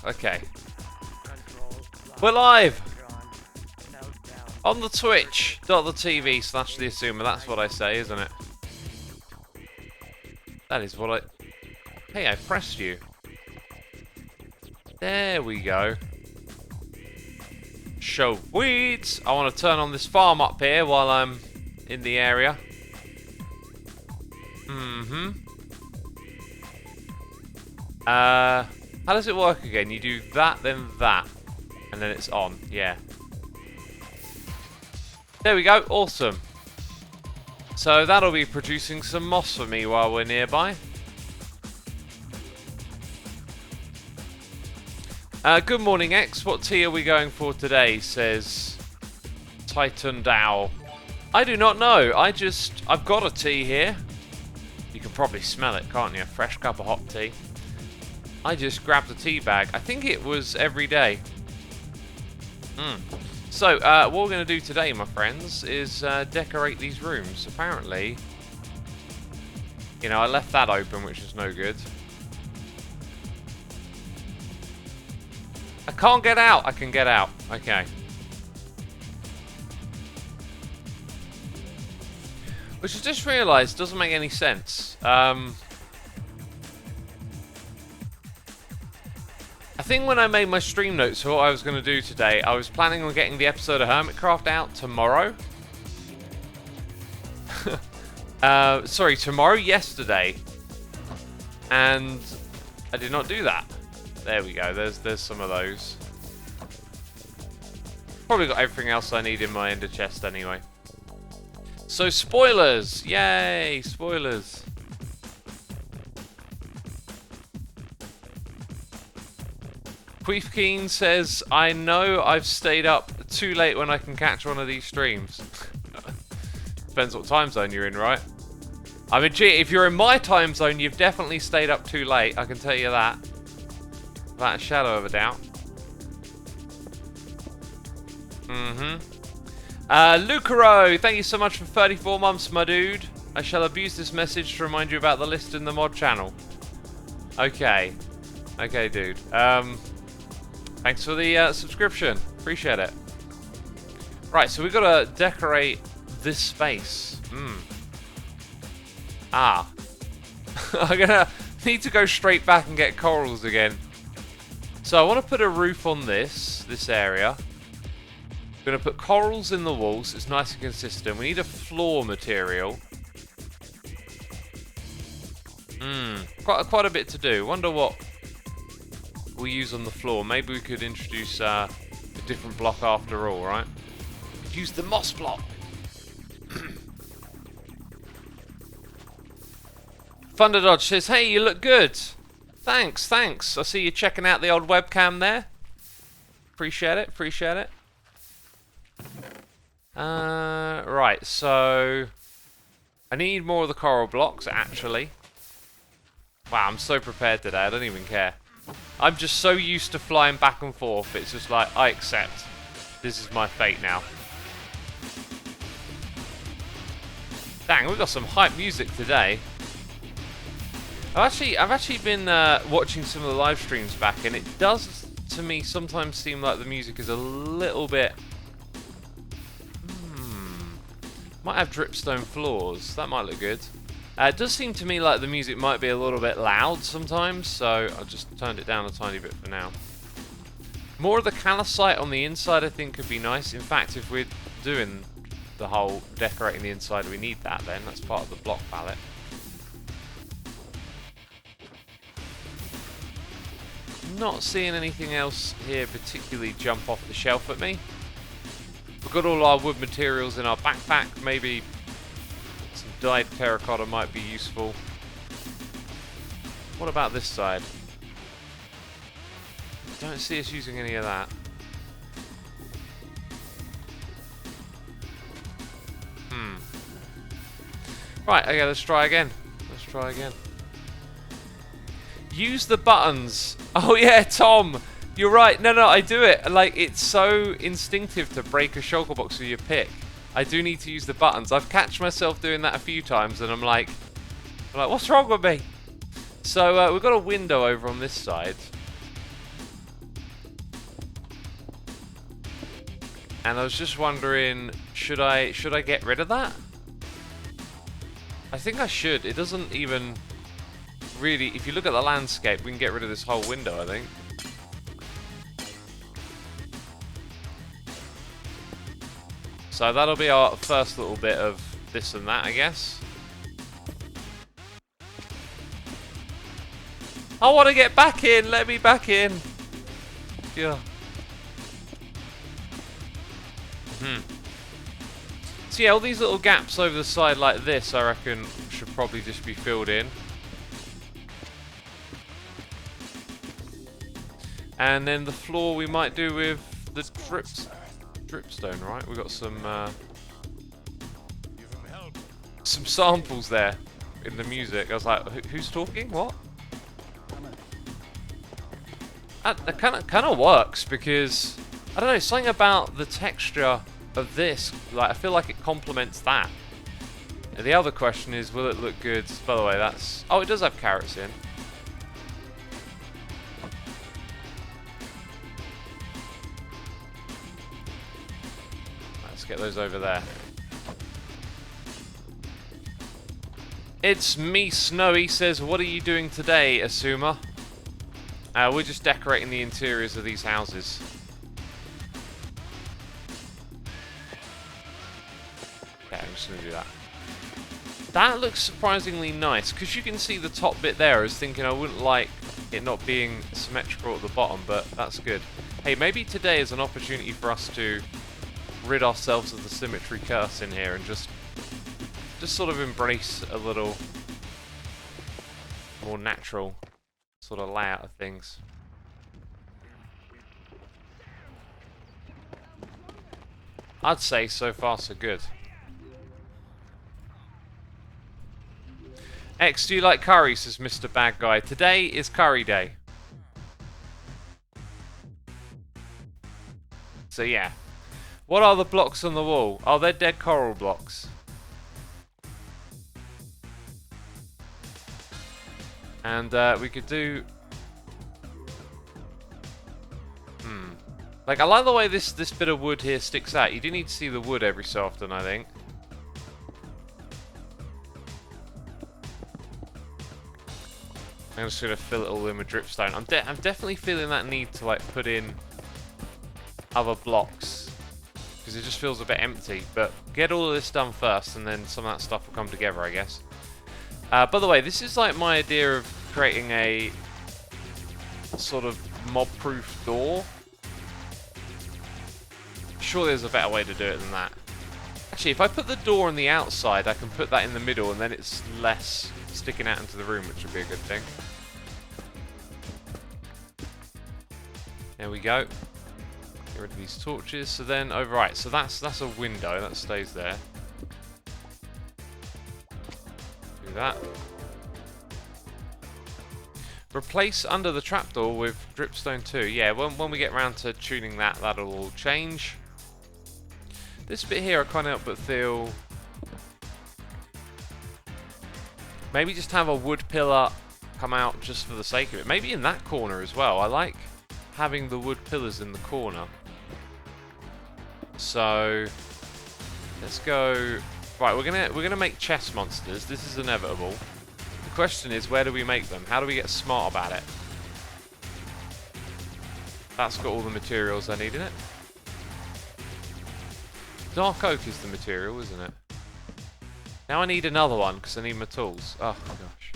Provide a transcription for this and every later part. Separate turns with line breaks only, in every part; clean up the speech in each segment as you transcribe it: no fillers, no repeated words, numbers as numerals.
Okay. We're live on the Twitch.tv/Xisuma. That's what I say, isn't it? That is what I... Hey, I pressed you. There we go. Show weeds. I want to turn on this farm up here while I'm in the area. How does it work again? You do that, then that, and then it's on. Yeah. There we go. Awesome. So that'll be producing some moss for me while we're nearby. Good morning, X. What tea are we going for today? Says Titan Dow. I do not know. I've got a tea here. You can probably smell it, can't you? Fresh cup of hot tea. I just grabbed a tea bag. I think it was every day. So, what we're going to do today, my friends, is decorate these rooms. Apparently, you know, I left that open, which is no good. I can't get out. I can get out. Okay. Which I just realised doesn't make any sense. I think when I made my stream notes for what I was going to do today, I was planning on getting the episode of Hermitcraft out tomorrow. Sorry, tomorrow, yesterday. And I did not do that. There we go, there's some of those. Probably got everything else I need in my ender chest anyway. So, spoilers! Yay, spoilers! Queef Keen says, I know I've stayed up too late when I can catch one of these streams. Depends what time zone you're in, right? I mean, gee, if you're in my time zone, you've definitely stayed up too late, I can tell you that. Without a shadow of a doubt. Lucaro, thank you so much for 34 months, my dude. I shall abuse this message to remind you about the list in the mod channel. Okay. Okay, dude. Thanks for the subscription. Appreciate it. Right, so we've got to decorate this space. I'm gonna need to go straight back and get corals again. So I want to put a roof on this area. I'm going to put corals in the walls. So it's nice and consistent. We need a floor material. Quite a bit to do. Wonder what we use on the floor. Maybe we could introduce a different block after all, right? We could use the moss block. Thunder Dodge says, hey, you look good. Thanks. I see you checking out the old webcam there. Appreciate it. Right, so I need more of the coral blocks, actually. Wow, I'm so prepared today, I don't even care. I'm just so used to flying back and forth, it's just like, I accept. This is my fate now. Dang, we've got some hype music today. I've actually been watching some of the live streams back, and it does to me sometimes seem like the music is a little bit. Might have dripstone floors. That might look good. It does seem to me like the music might be a little bit loud sometimes, so I just turned it down a tiny bit for now. More of the calcite on the inside, I think, could be nice. In fact, if we're doing the whole decorating the inside, we need that. Then that's part of the block palette. Not seeing anything else here particularly jump off the shelf at me. We've got all our wood materials in our backpack. Maybe some dyed terracotta might be useful. What about this side? Don't see us using any of that. Right, okay, let's try again. Use the buttons. Oh yeah, Tom, you're right. No, I do it. Like, it's so instinctive to break a shulker box with your pick. I do need to use the buttons. I've catched myself doing that a few times, and I'm like, I'm like, what's wrong with me? So we've got a window over on this side. And I was just wondering, should I get rid of that? I think I should. It doesn't even really... If you look at the landscape, we can get rid of this whole window, I think. So that'll be our first little bit of this and that, I guess. I want to get back in! Let me back in! Yeah. So yeah, all these little gaps over the side like this, I reckon, should probably just be filled in. And then the floor we might do with the dripstone, right? We've got some samples there in the music. I was like, who's talking? What? That kind of works because I don't know, something about the texture of this, like I feel like it complements that. And the other question is, will it look good? By the way, that's... Oh, it does have carrots in. Let's get those over there. It's me, Snowy, says, what are you doing today, Xisuma? We're just decorating the interiors of these houses. Okay, I'm just going to do that. That looks surprisingly nice, because you can see the top bit there. I was thinking I wouldn't like it not being symmetrical at the bottom, but that's good. Hey, maybe today is an opportunity for us to rid ourselves of the symmetry curse in here and just sort of embrace a little more natural sort of layout of things. I'd say so far so good. X, do you like curry? Says Mr. Bad Guy. Today is curry day. So yeah. What are the blocks on the wall? Oh, they're dead coral blocks. And we could do... Like, I like the way this bit of wood here sticks out. You do need to see the wood every so often, I think. I'm just going to fill it all in with dripstone. I'm definitely feeling that need to, like, put in other blocks. Because it just feels a bit empty. But get all of this done first, and then some of that stuff will come together, I guess. By the way, this is like my idea of creating a sort of mob-proof door. Sure, there's a better way to do it than that. Actually, if I put the door on the outside, I can put that in the middle, and then it's less sticking out into the room, which would be a good thing. There we go. Get rid of these torches. So then, right. So that's a window that stays there. Do that. Replace under the trapdoor with dripstone 2. Yeah, when we get around to tuning that, that'll all change. This bit here, I can't help but feel... Maybe just have a wood pillar come out just for the sake of it. Maybe in that corner as well. I like having the wood pillars in the corner. So let's go. Right, we're gonna make chest monsters. This is inevitable. The question is, where do we make them? How do we get smart about it? That's got all the materials I need in it. Dark oak is the material, isn't it? Now I need another one because I need my tools. Oh my gosh.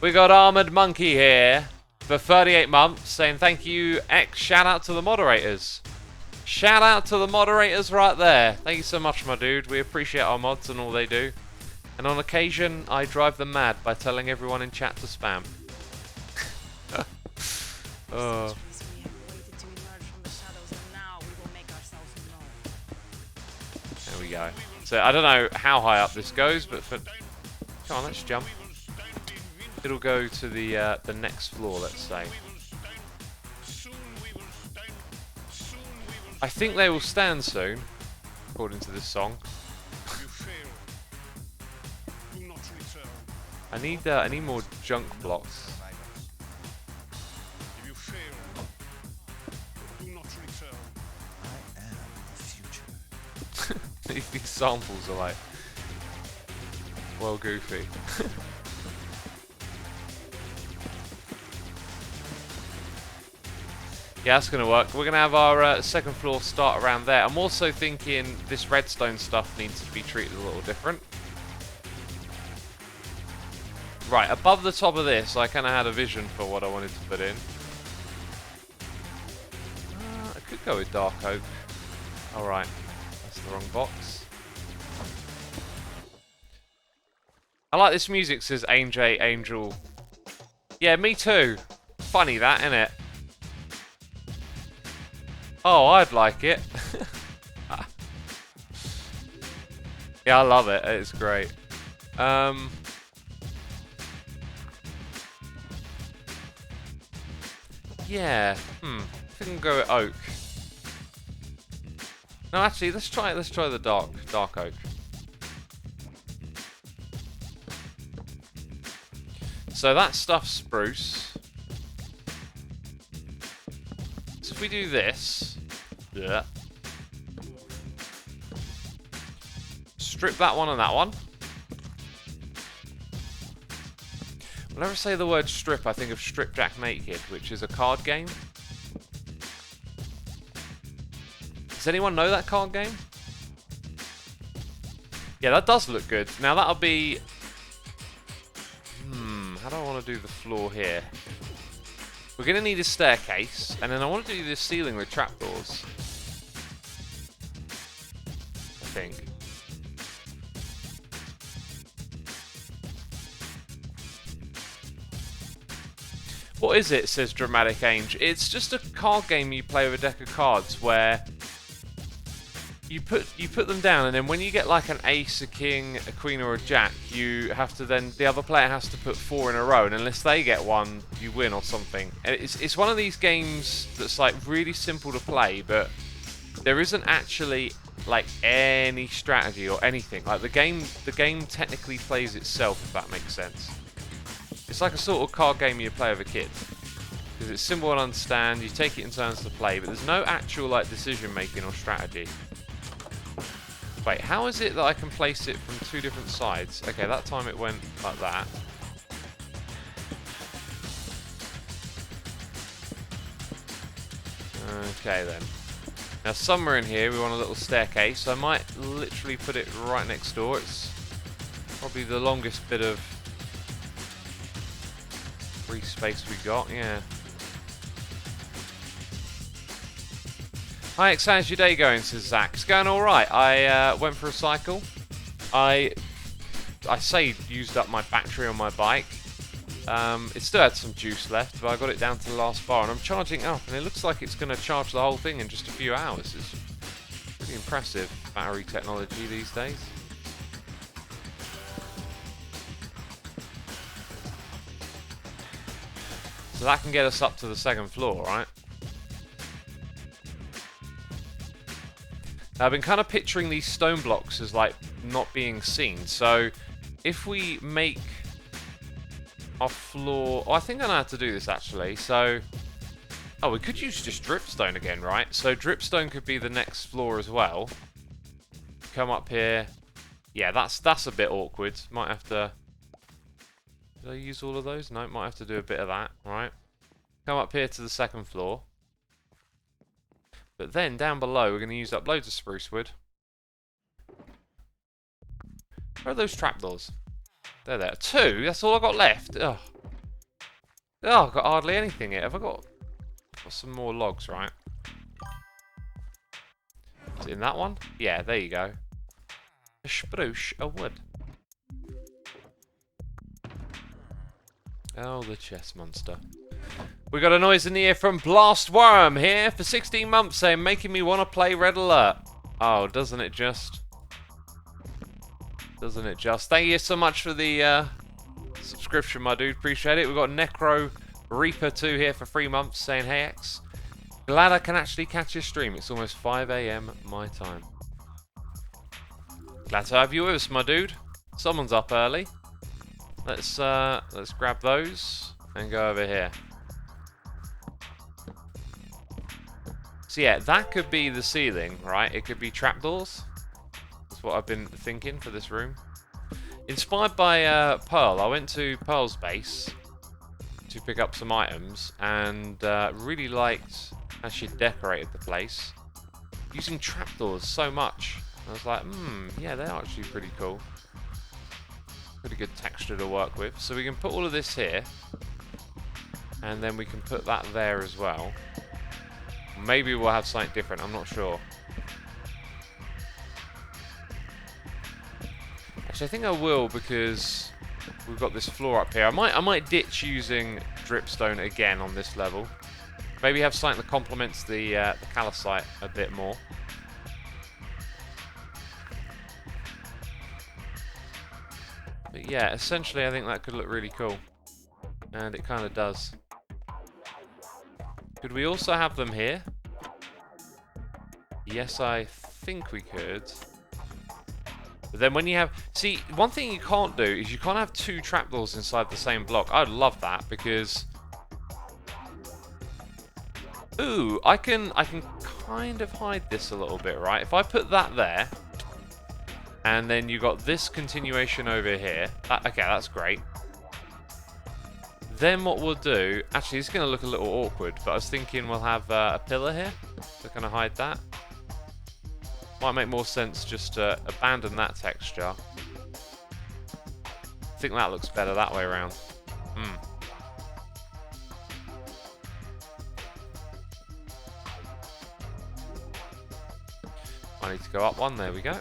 We got Armored Monkey here for 38 months saying thank you, X. Shout out to the moderators. Shout out to the moderators right there. Thank you so much, my dude. We appreciate our mods and all they do. And on occasion, I drive them mad by telling everyone in chat to spam. Oh. There we go. So I don't know how high up this goes, but for... Come on, let's jump. It'll go to the next floor, let's say. I think they will stand soon, according to this song. I need more junk blocks.
If you fail, do not return. I am the future.
These samples are like, well, goofy. Yeah, that's going to work. We're going to have our second floor start around there. I'm also thinking this redstone stuff needs to be treated a little different. Right, above the top of this, I kind of had a vision for what I wanted to put in. I could go with dark oak. Alright, that's the wrong box. I like this music, says Angel. Yeah, me too. Funny that, innit? Oh, I'd like it. Yeah, I love it. It's great. Yeah. I think we can go with oak. No, actually, let's try the dark oak. So that stuff's spruce. So if we do this, yeah. Strip that one and that one. Whenever I say the word strip, I think of Strip Jack Naked, which is a card game. Does anyone know that card game? Yeah, that does look good. Now that'll be... how do I want to do the floor here? We're going to need a staircase, and then I want to do the ceiling with trapdoors. I think. What is it, says Dramatic Angel? It's just a card game you play with a deck of cards where you put them down, and then when you get like an ace, a king, a queen, or a jack, you have to then the other player has to put 4 in a row, and unless they get one, you win or something. And it's one of these games that's like really simple to play, but there isn't actually like any strategy or anything. Like the game technically plays itself, if that makes sense. It's like a sort of card game you play with a kid. Because it's simple to understand, you take it in turns to play, but there's no actual like decision making or strategy. Wait, how is it that I can place it from 2 different sides? Okay, that time it went like that. Okay then. Now somewhere in here we want a little staircase, so I might literally put it right next door. It's probably the longest bit of free space we got, yeah. Hi, how's your day going, says Zach. It's going alright. I went for a cycle. I used up my battery on my bike. It still had some juice left, but I got it down to the last bar, and I'm charging up, and it looks like it's going to charge the whole thing in just a few hours. It's pretty impressive battery technology these days. So that can get us up to the 2nd floor, right? Now, I've been kind of picturing these stone blocks as like not being seen. So if we make our floor... Oh, I think I know how to do this actually. So... Oh, we could use just dripstone again, right? So dripstone could be the next floor as well. Come up here. Yeah, that's a bit awkward. Might have to... Did I use all of those? No, might have to do a bit of that, right? Come up here to the 2nd floor. But then, down below, we're going to use up loads of spruce wood. Where are those trapdoors? They're there. 2? That's all I've got left? Ugh. Oh, I've got hardly anything here. Have I got some more logs, right? Is it in that one? Yeah, there you go. A spruce, a wood. Oh, the chest monster. We got a noise in the ear from Blast Worm here for 16 months saying, making me want to play Red Alert. Oh, doesn't it just? Doesn't it just? Thank you so much for the subscription, my dude. Appreciate it. We've got Necro Reaper 2 here for 3 months saying, hey X, glad I can actually catch your stream. It's almost 5 AM my time. Glad to have you with us, my dude. Someone's up early. Let's grab those and go over here. So yeah, that could be the ceiling, right? It could be trapdoors. That's what I've been thinking for this room. Inspired by Pearl, I went to Pearl's base to pick up some items and really liked how she decorated the place using trapdoors so much. I was like, yeah, they're actually pretty cool. Pretty good texture to work with. So we can put all of this here, and then we can put that there as well. Maybe we'll have something different, I'm not sure. Actually, I think I will, because we've got this floor up here. I might ditch using dripstone again on this level. Maybe have something that complements the calcite a bit more. But yeah, essentially I think that could look really cool. And it kind of does. Could we also have them here? Yes, I think we could. But then when you have... See, one thing you can't do is you can't have two trapdoors inside the same block. I'd love that, because... Ooh, I can kind of hide this a little bit, right? If I put that there, and then you got this continuation over here. Okay, that's great. Then what we'll do... Actually, it's going to look a little awkward, but I was thinking we'll have a pillar here to kind of hide that. Might make more sense just to abandon that texture. I think that looks better that way around. I need to go up one, there we go.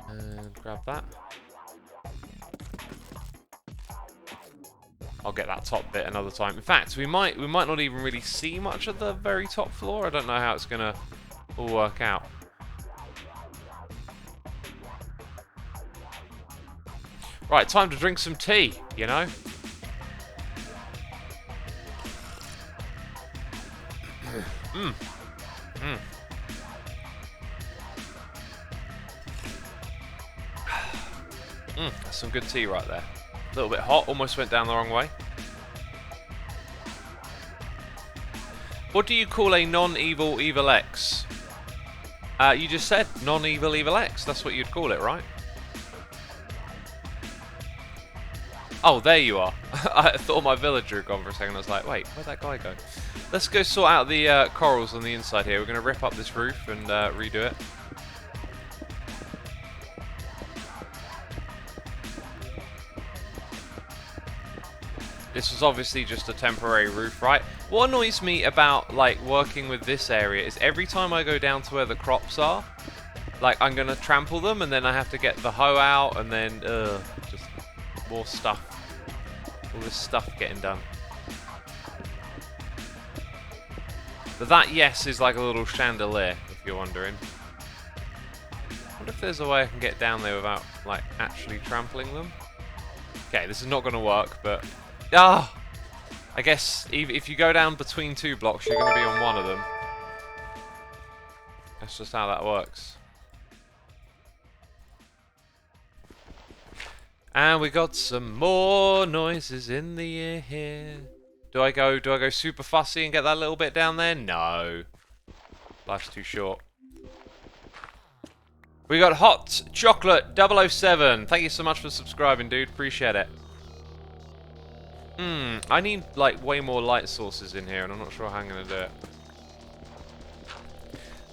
And grab that. I'll get that top bit another time. In fact, we might not even really see much of the very top floor. I don't know how it's gonna all work out. Right, time to drink some tea, you know? That's some good tea right there. A little bit hot, almost went down the wrong way. What do you call a non-evil Evil X? You just said non-evil Evil X. That's what you'd call it, right? Oh, there you are. I thought my villager had gone for a second. I was like, wait, where'd that guy go? Let's go sort out the corals on the inside here. We're going to rip up this roof and redo it. This was obviously just a temporary roof, right? What annoys me about, like, working with this area is every time I go down to where the crops are, like, I'm going to trample them, and then I have to get the hoe out, and then, just more stuff. All this stuff getting done. But that, yes, is like a little chandelier, if you're wondering. I wonder if there's a way I can get down there without, like, actually trampling them. Okay, this is not going to work, but... Ah! I guess if you go down between two blocks, you're going to be on one of them. That's just how that works. And we got some more noises in the air here. Do I go super fussy and get that little bit down there? No. Life's too short. We got Hot Chocolate 007. Thank you so much for subscribing, dude. Appreciate it. I need, like, way more light sources in here, and I'm not sure how I'm going to do it.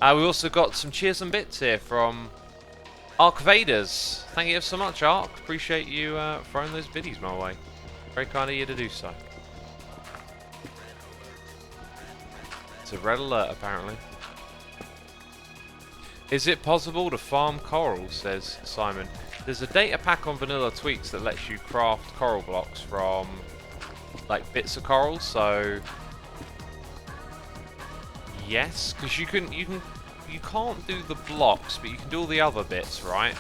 We also got some cheers and bits here from Arc Vaders. Thank you so much, Arc. Appreciate you throwing those biddies my way. Very kind of you to do so. It's a red alert, apparently. Is it possible to farm corals, says Simon. There's a data pack on Vanilla Tweaks that lets you craft coral blocks from... like bits of coral, so yes, because you can't do the blocks, but you can do all the other bits, right?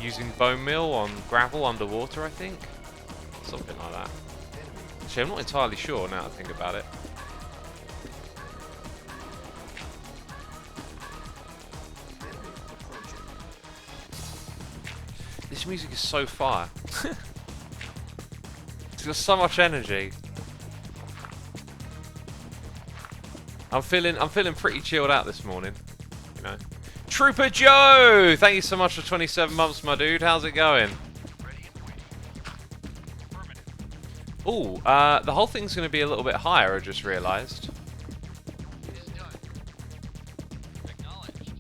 Using bone meal on gravel underwater, I think, something like that. Actually, I'm not entirely sure now that I think about it. This music is so fire. It's got so much energy. I'm feeling pretty chilled out this morning, you know. Trooper Joe, thank you so much for 27 months, my dude. How's it going? Ooh, the whole thing's going to be a little bit higher, I just realised.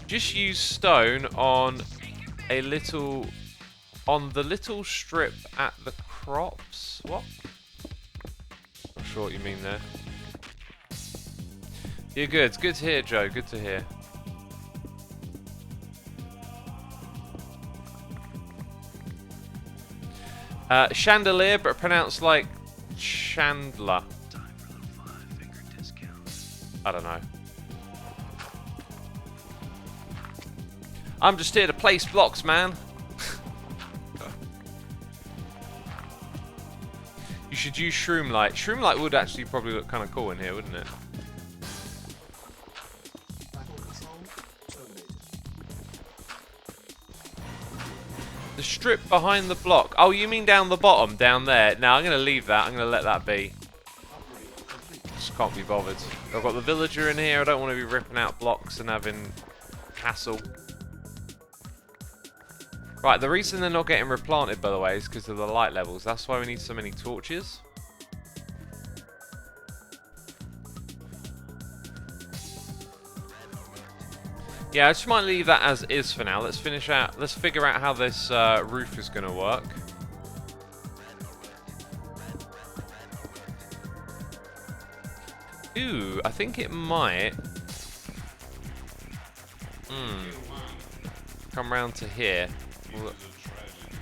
Just use stone on the little strip at the crops. What? Not sure what you mean there. You're good. It's good to hear, Joe. Good to hear. Chandelier, but pronounced like Chandler. I don't know. I'm just here to place blocks, man. You should use Shroomlight. Shroomlight would actually probably look kind of cool in here, wouldn't it? The strip behind the block. Oh, you mean down the bottom, down there? No, I'm going to leave that. I'm going to let that be. Just can't be bothered. I've got the villager in here. I don't want to be ripping out blocks and having hassle. Right, the reason they're not getting replanted, by the way, is because of the light levels. That's why we need so many torches. Yeah, I just might leave that as is for now. Let's figure out how this roof is going to work. Ooh, I think it might come round to here. We'll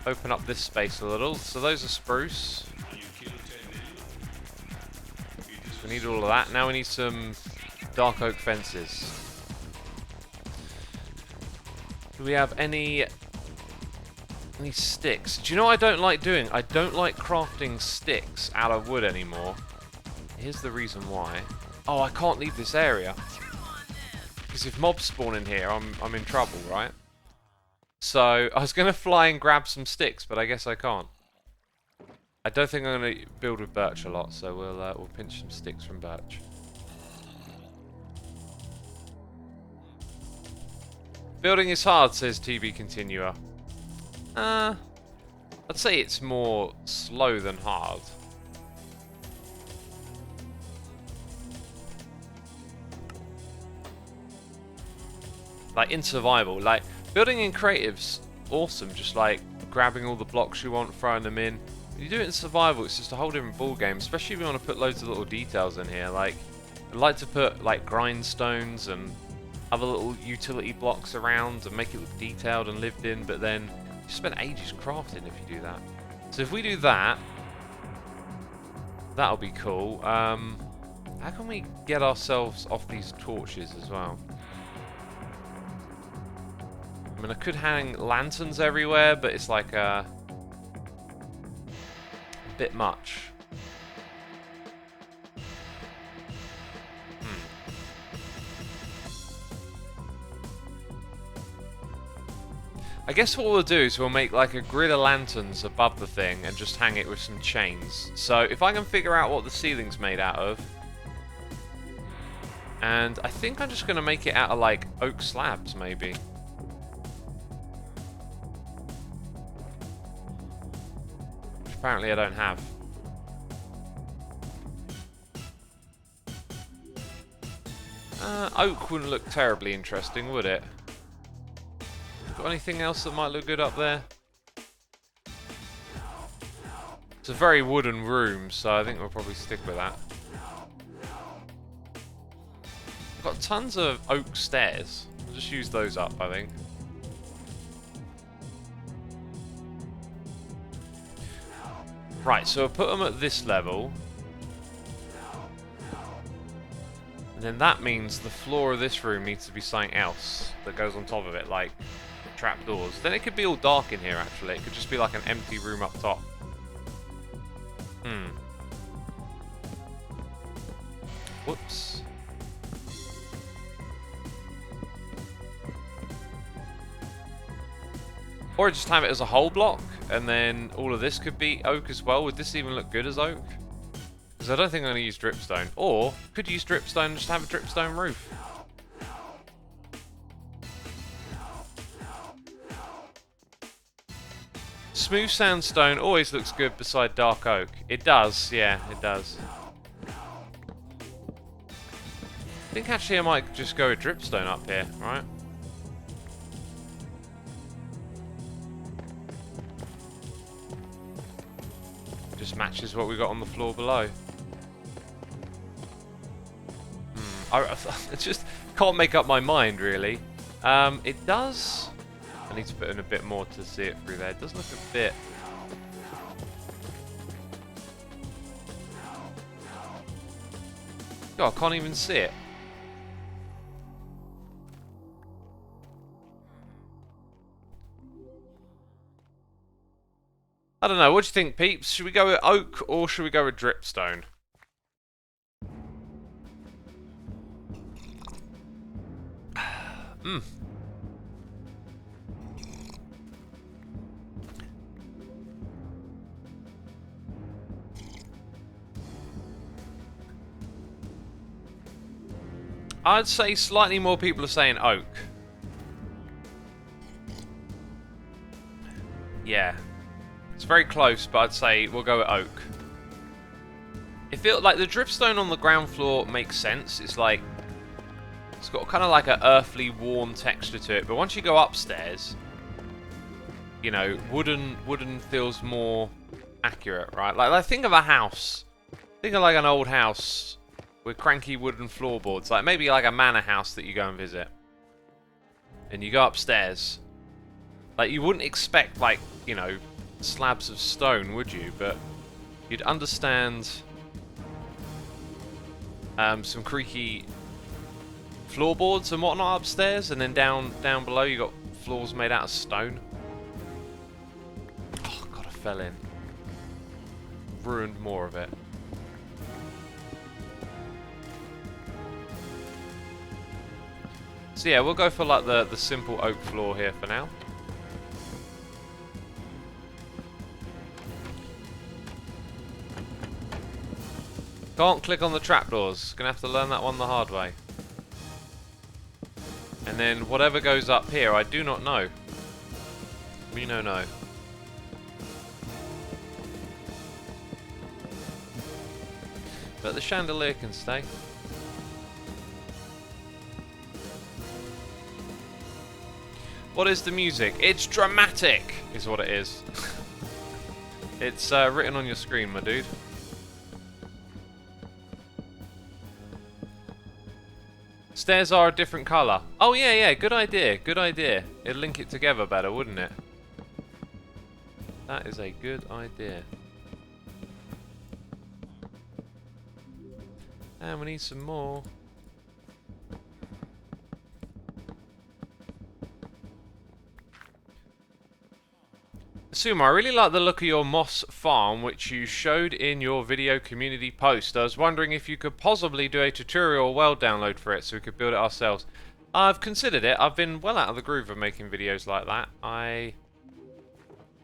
open up this space a little. So those are spruce. We need all of that. Now we need some dark oak fences. Do we have any sticks? Do you know what I don't like doing? I don't like crafting sticks out of wood anymore. Here's the reason why. Oh, I can't leave this area. Because if mobs spawn in here, I'm in trouble, right? So, I was going to fly and grab some sticks, but I guess I can't. I don't think I'm going to build with birch a lot, so we'll pinch some sticks from birch. Building is hard, says TB Continuer. I'd say it's more slow than hard. Like in survival, like building in creative's awesome, just like grabbing all the blocks you want, throwing them in. When you do it in survival, it's just a whole different ball game, especially if you want to put loads of little details in here. Like, I'd like to put like grindstones and other little utility blocks around and make it look detailed and lived in, but then you spend ages crafting if you do that. So if we do that, that'll be cool. How can we get ourselves off these torches as well? I mean, I could hang lanterns everywhere, but it's like a bit much. I guess what we'll do is we'll make like a grid of lanterns above the thing and just hang it with some chains. So if I can figure out what the ceiling's made out of, and I think I'm just going to make it out of like oak slabs maybe. Which apparently I don't have. Oak wouldn't look terribly interesting, would it? Got anything else that might look good up there? It's a very wooden room, so I think we'll probably stick with that. Got tons of oak stairs. We'll just use those up, I think. Right, so we'll put them at this level. And then that means the floor of this room needs to be something else that goes on top of it, like trapdoors. Then it could be all dark in here, actually. It could just be like an empty room up top. Whoops. Or just have it as a whole block, and then all of this could be oak as well. Would this even look good as oak? Because I don't think I'm going to use dripstone. Or, could use dripstone and just have a dripstone roof. Smooth sandstone always looks good beside dark oak. It does, yeah, it does. I think actually I might just go with dripstone up here, right? Just matches what we got on the floor below. I just can't make up my mind, really. It does... I need to put in a bit more to see it through there. It does look a bit... Oh, I can't even see it. I don't know. What do you think, peeps? Should we go with oak or should we go with dripstone? I'd say slightly more people are saying oak. Yeah. It's very close, but I'd say we'll go with oak. It feels like the dripstone on the ground floor makes sense. It's like... It's got kind of like an earthly, warm texture to it. But once you go upstairs, you know, wooden feels more accurate, right? Like think of a house. Think of like an old house with cranky wooden floorboards. Like maybe like a manor house that you go and visit. And you go upstairs. Like you wouldn't expect like, you know, slabs of stone, would you? But you'd understand some creaky floorboards and whatnot upstairs, and then down below you got floors made out of stone. Oh god, I fell in. Ruined more of it. So yeah, we'll go for like the simple oak floor here for now. Can't click on the trapdoors. Gonna have to learn that one the hard way. And then whatever goes up here, I do not know. We know. But the chandelier can stay. What is the music? It's dramatic, is what it is. It's written on your screen, my dude. Stairs are a different colour. Oh yeah, good idea, good idea. It'd link it together better, wouldn't it? That is a good idea. And we need some more. Xisuma, I really like the look of your moss farm, which you showed in your video community post. I was wondering if you could possibly do a tutorial or world download for it so we could build it ourselves. I've considered it. I've been well out of the groove of making videos like that.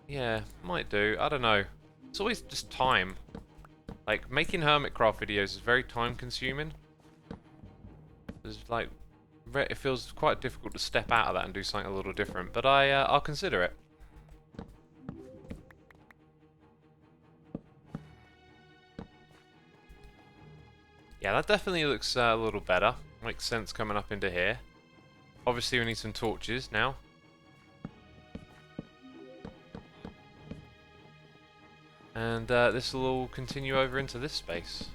Yeah, might do. I don't know. It's always just time. Like, making Hermitcraft videos is very time consuming. It's like, it feels quite difficult to step out of that and do something a little different. But I'll consider it. Yeah, that definitely looks a little better. Makes sense coming up into here. Obviously we need some torches now. And this will all continue over into this space.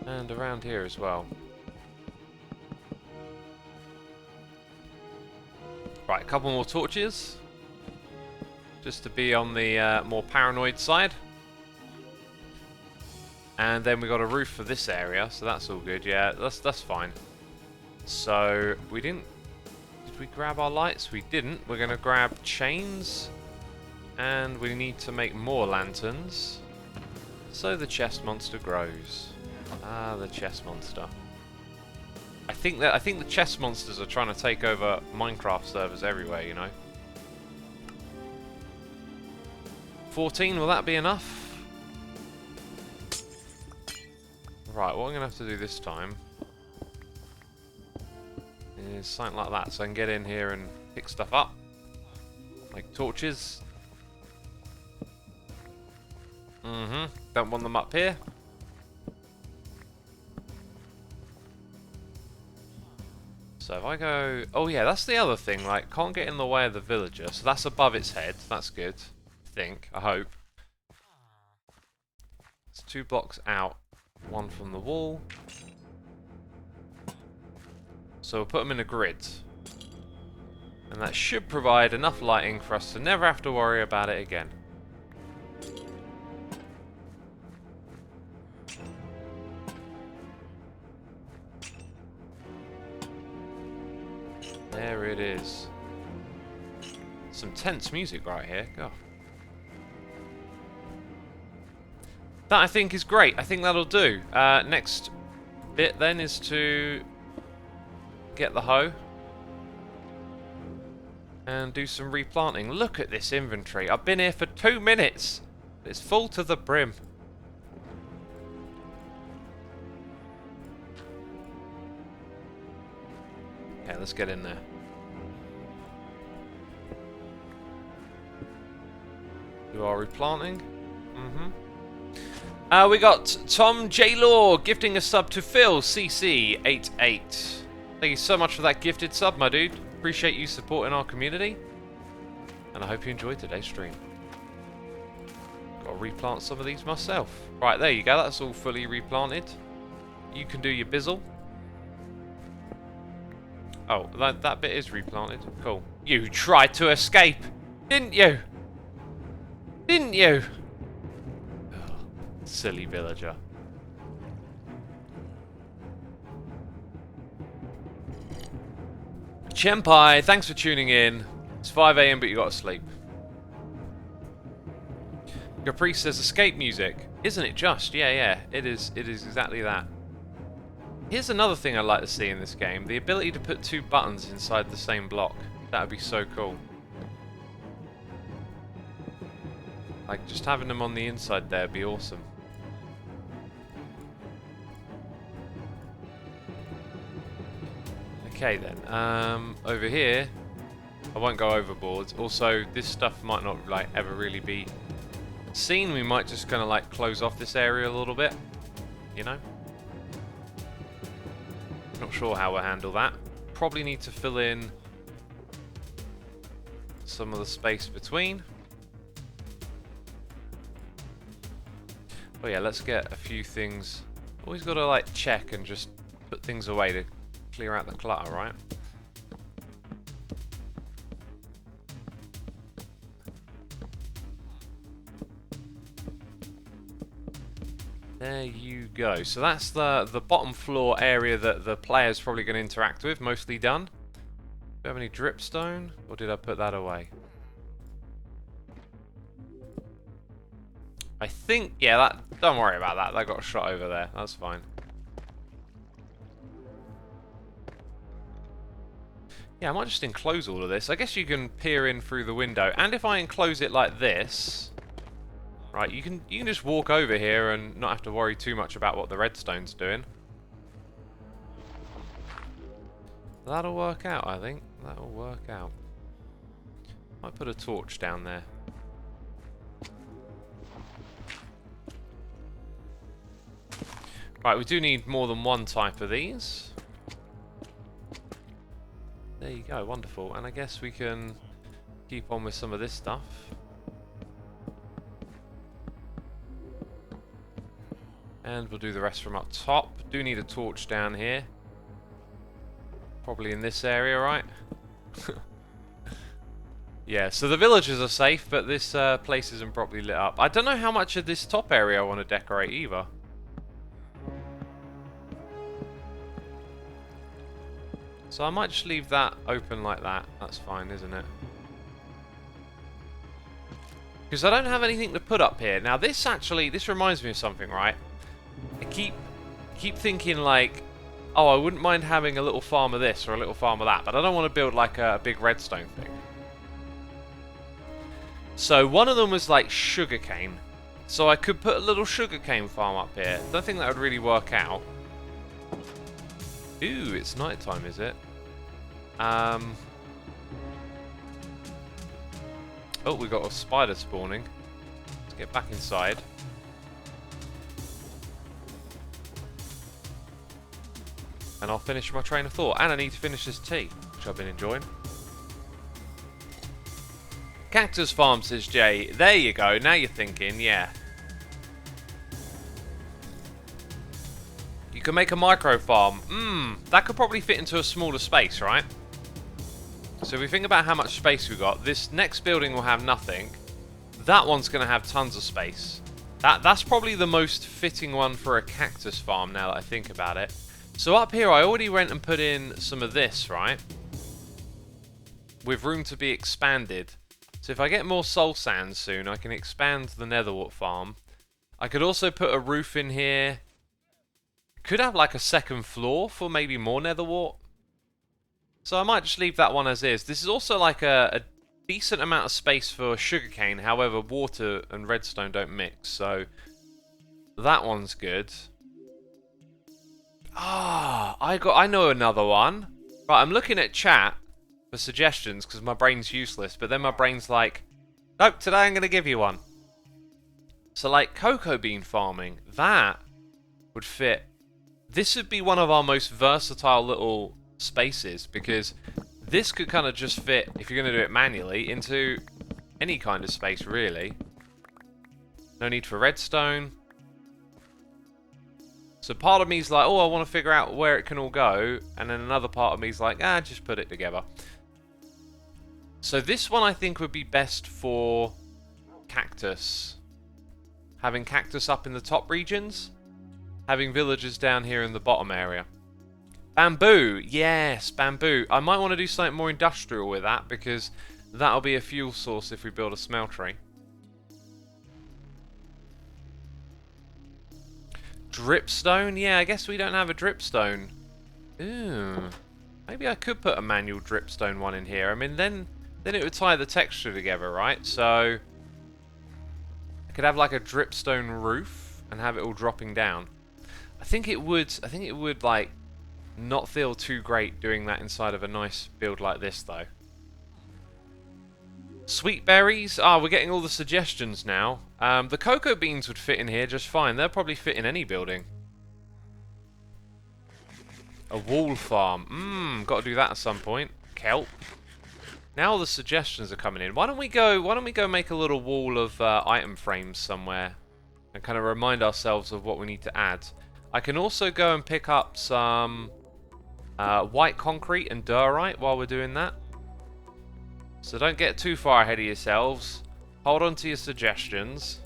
And around here as well. Right, a couple more torches. Just to be on the more paranoid side. And then we got a roof for this area, so that's all good. Yeah, that's fine. So, we didn't... Did we grab our lights? We didn't. We're going to grab chains. And we need to make more lanterns. So the chest monster grows. Ah, the chest monster. I think the chest monsters are trying to take over Minecraft servers everywhere, you know. 14, will that be enough? Right, what I'm gonna have to do this time is something like that, so I can get in here and pick stuff up, like torches. Don't want them up here. So if I go... Oh yeah, that's the other thing, like, can't get in the way of the villager. So that's above its head. That's good. I think. I hope. It's 2 blocks out. 1 from the wall. So we'll put them in a grid. And that should provide enough lighting for us to never have to worry about it again. There it is. Some tense music right here. God. That I think is great. I think that'll do. Next bit then is to get the hoe and do some replanting. Look at this inventory. I've been here for 2 minutes. It's full to the brim. Okay, let's get in there. Do our replanting. We got Tom J. Law gifting a sub to Phil CC88. Thank you so much for that gifted sub, my dude. Appreciate you supporting our community. And I hope you enjoyed today's stream. Got to replant some of these myself. Right, there you go. That's all fully replanted. You can do your bizzle. Oh, that bit is replanted. Cool. You tried to escape, didn't you? Didn't you? Oh, silly villager. Chenpai, thanks for tuning in. It's 5 AM, but you got to sleep. Caprice says escape music. Isn't it just? Yeah. It is exactly that. Here's another thing I'd like to see in this game. The ability to put 2 buttons inside the same block. That would be so cool. Like, just having them on the inside there would be awesome. Okay then, over here, I won't go overboard. Also, this stuff might not, like, ever really be seen. We might just kind of, like, close off this area a little bit, you know? Not sure how we'll handle that. Probably need to fill in some of the space between. Oh yeah, let's get a few things. Always got to like check and just put things away to clear out the clutter, right? There you go. So that's the bottom floor area that the player's probably going to interact with. Mostly done. Do we have any dripstone? Or did I put that away? I think, yeah, don't worry about that. That got shot over there. That's fine. Yeah, I might just enclose all of this. I guess you can peer in through the window. And if I enclose it like this, right, you can just walk over here and not have to worry too much about what the redstone's doing. That'll work out, I think. That'll work out. Might put a torch down there. Right, we do need more than one type of these. There you go, wonderful. And I guess we can keep on with some of this stuff. And we'll do the rest from up top. Do need a torch down here. Probably in this area, right? Yeah, so the villagers are safe, but this place isn't properly lit up. I don't know how much of this top area I want to decorate either. So I might just leave that open like that. That's fine, isn't it? Because I don't have anything to put up here. Now this reminds me of something, right? I keep thinking like, oh, I wouldn't mind having a little farm of this or a little farm of that, but I don't want to build like a big redstone thing. So one of them was like sugarcane. So I could put a little sugarcane farm up here. Don't think that would really work out. Ooh, it's nighttime, is it? Oh, we got a spider spawning. Let's get back inside. And I'll finish my train of thought. And I need to finish this tea, which I've been enjoying. Cactus Farm, says Jay. There you go. Now you're thinking, yeah. You can make a micro farm. That could probably fit into a smaller space, right? So if we think about how much space we've got, this next building will have nothing. That one's going to have tons of space. That's probably the most fitting one for a cactus farm now that I think about it. So up here I already went and put in some of this, right? With room to be expanded. So if I get more soul sand soon, I can expand the netherwort farm. I could also put a roof in here. Could have like a second floor for maybe more netherwort. So I might just leave that one as is. This is also like a decent amount of space for sugarcane. However, water and redstone don't mix. So that one's good. Ah, I know another one. Right, I'm looking at chat for suggestions because my brain's useless. But then my brain's like, nope, today I'm going to give you one. So like cocoa bean farming, that would fit. This would be one of our most versatile little spaces because this could kind of just fit, if you're going to do it manually, into any kind of space really. No need for redstone. So part of me's like, oh, I want to figure out where it can all go, and then another part of me's like, just put it together. So this one I think would be best for cactus. Having cactus up in the top regions, having villagers down here in the bottom area. Bamboo, yes, bamboo. I might want to do something more industrial with that because that'll be a fuel source if we build a smeltery. Dripstone? Yeah, I guess we don't have a dripstone. Ooh. Maybe I could put a manual dripstone one in here. I mean, then it would tie the texture together, right? So I could have like a dripstone roof and have it all dropping down. I think it would like not feel too great doing that inside of a nice build like this though. Sweet berries? Ah, we're getting all the suggestions now. The cocoa beans would fit in here just fine. They'll probably fit in any building. A wall farm. Got to do that at some point. Kelp. Now all the suggestions are coming in. Why don't we go make a little wall of item frames somewhere and kind of remind ourselves of what we need to add. I can also go and pick up some white concrete and diorite while we're doing that. So don't get too far ahead of yourselves. Hold on to your suggestions.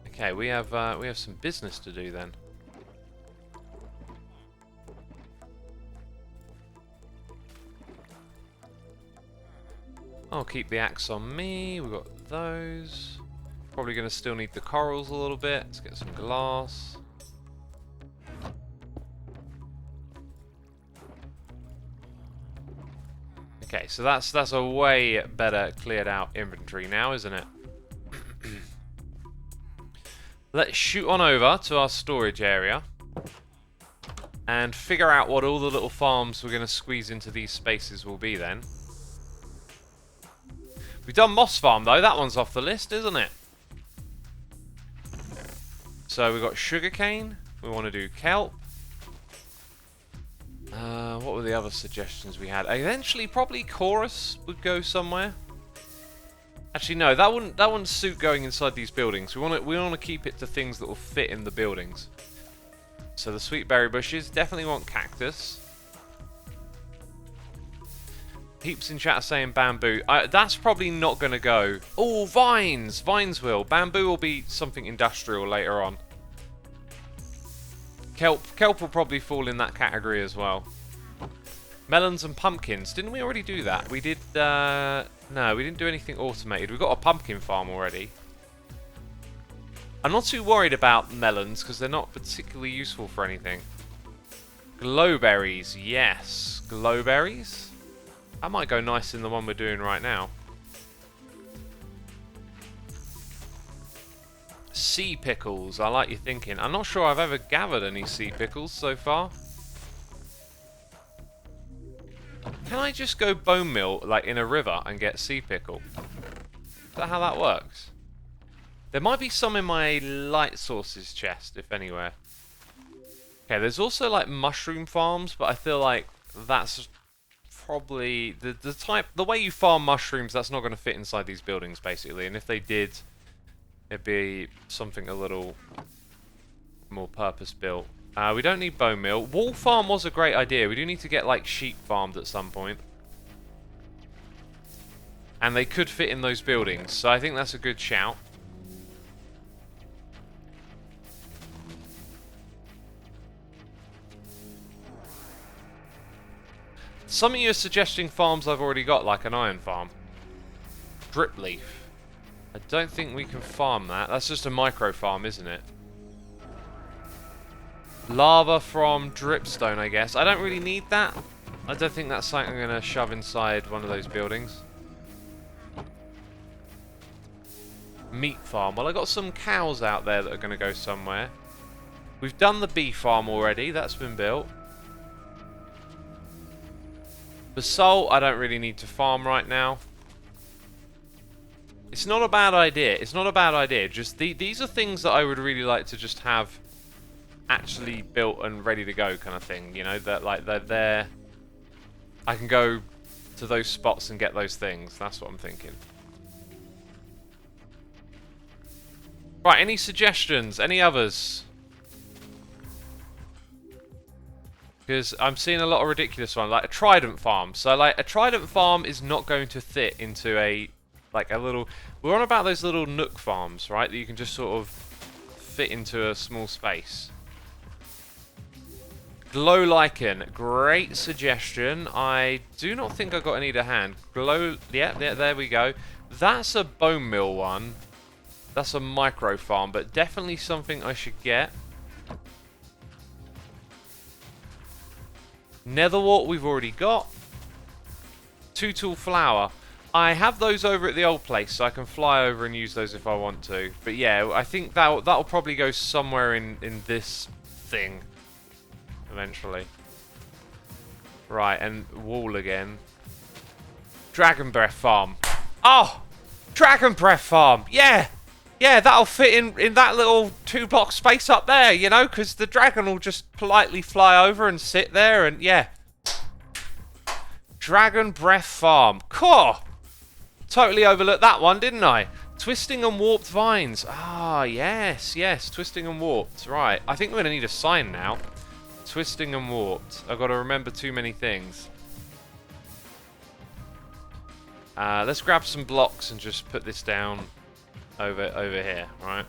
Okay, we have some business to do then. I'll keep the axe on me. We've got those. Probably going to still need the corals a little bit. Let's get some glass. Okay, so that's a way better cleared out inventory now, isn't it? Let's shoot on over to our storage area and figure out what all the little farms we're going to squeeze into these spaces will be then. We've done Moss Farm though, that one's off the list, isn't it? So we've got sugarcane, we want to do kelp. What were the other suggestions we had? Eventually, probably chorus would go somewhere. Actually, no, that wouldn't suit going inside these buildings. We want to keep it to things that will fit in the buildings. So the sweet berry bushes definitely want cactus. Heaps in chat are saying bamboo. That's probably not going to go. Oh, vines! Vines will. Bamboo will be something industrial later on. Kelp will probably fall in that category as well. Melons and pumpkins. Didn't we already do that? We did, no, we didn't do anything automated. We've got a pumpkin farm already. I'm not too worried about melons because they're not particularly useful for anything. Glowberries, yes. Glowberries? That might go nice in the one we're doing right now. Sea pickles, I like your thinking. I'm not sure I've ever gathered any sea pickles so far. Can I just go bone meal, like in a river, and get sea pickle? Is that how that works? There might be some in my light sources chest, if anywhere. Okay, there's also like mushroom farms, but I feel like that's probably the way you farm mushrooms. That's not going to fit inside these buildings, basically. And if they did, it'd be something a little more purpose-built. We don't need bone meal. Wool farm was a great idea. We do need to get like sheep farmed at some point. And they could fit in those buildings, so I think that's a good shout. Some of you are suggesting farms I've already got, like an iron farm. Drip leaf. I don't think we can farm that. That's just a micro farm, isn't it? Lava from dripstone, I guess. I don't really need that. I don't think that's something I'm going to shove inside one of those buildings. Meat farm. Well, I got some cows out there that are going to go somewhere. We've done the bee farm already. That's been built. Basalt, I don't really need to farm right now. It's not a bad idea. It's not a bad idea. Just these are things that I would really like to just have actually built and ready to go, kind of thing. You know, that like they're there. I can go to those spots and get those things. That's what I'm thinking. Right. Any suggestions? Any others? Because I'm seeing a lot of ridiculous ones, like a trident farm. So, like, a trident farm is not going to fit into a, like, a little... We're on about those little nook farms, right? That you can just sort of fit into a small space. Glow lichen. Great suggestion. I do not think I got any to hand. Glow... Yeah, there we go. That's a bone meal one. That's a micro farm, but definitely something I should get. Netherwort we've already got. 2-tool flour. I have those over at the old place, so I can fly over and use those if I want to. But yeah, I think that'll probably go somewhere in this thing eventually. Right, and wool again. Dragon breath farm. Oh! Dragon breath farm! Yeah! Yeah, that'll fit in that little 2-block space up there, you know, because the dragon will just politely fly over and sit there, and yeah. Dragon breath farm. Cool! Totally overlooked that one, didn't I? Twisting and warped vines. Ah, yes, yes. Twisting and warped. Right. I think we're going to need a sign now. Twisting and warped. I've got to remember too many things. Let's grab some blocks and just put this down over here, right?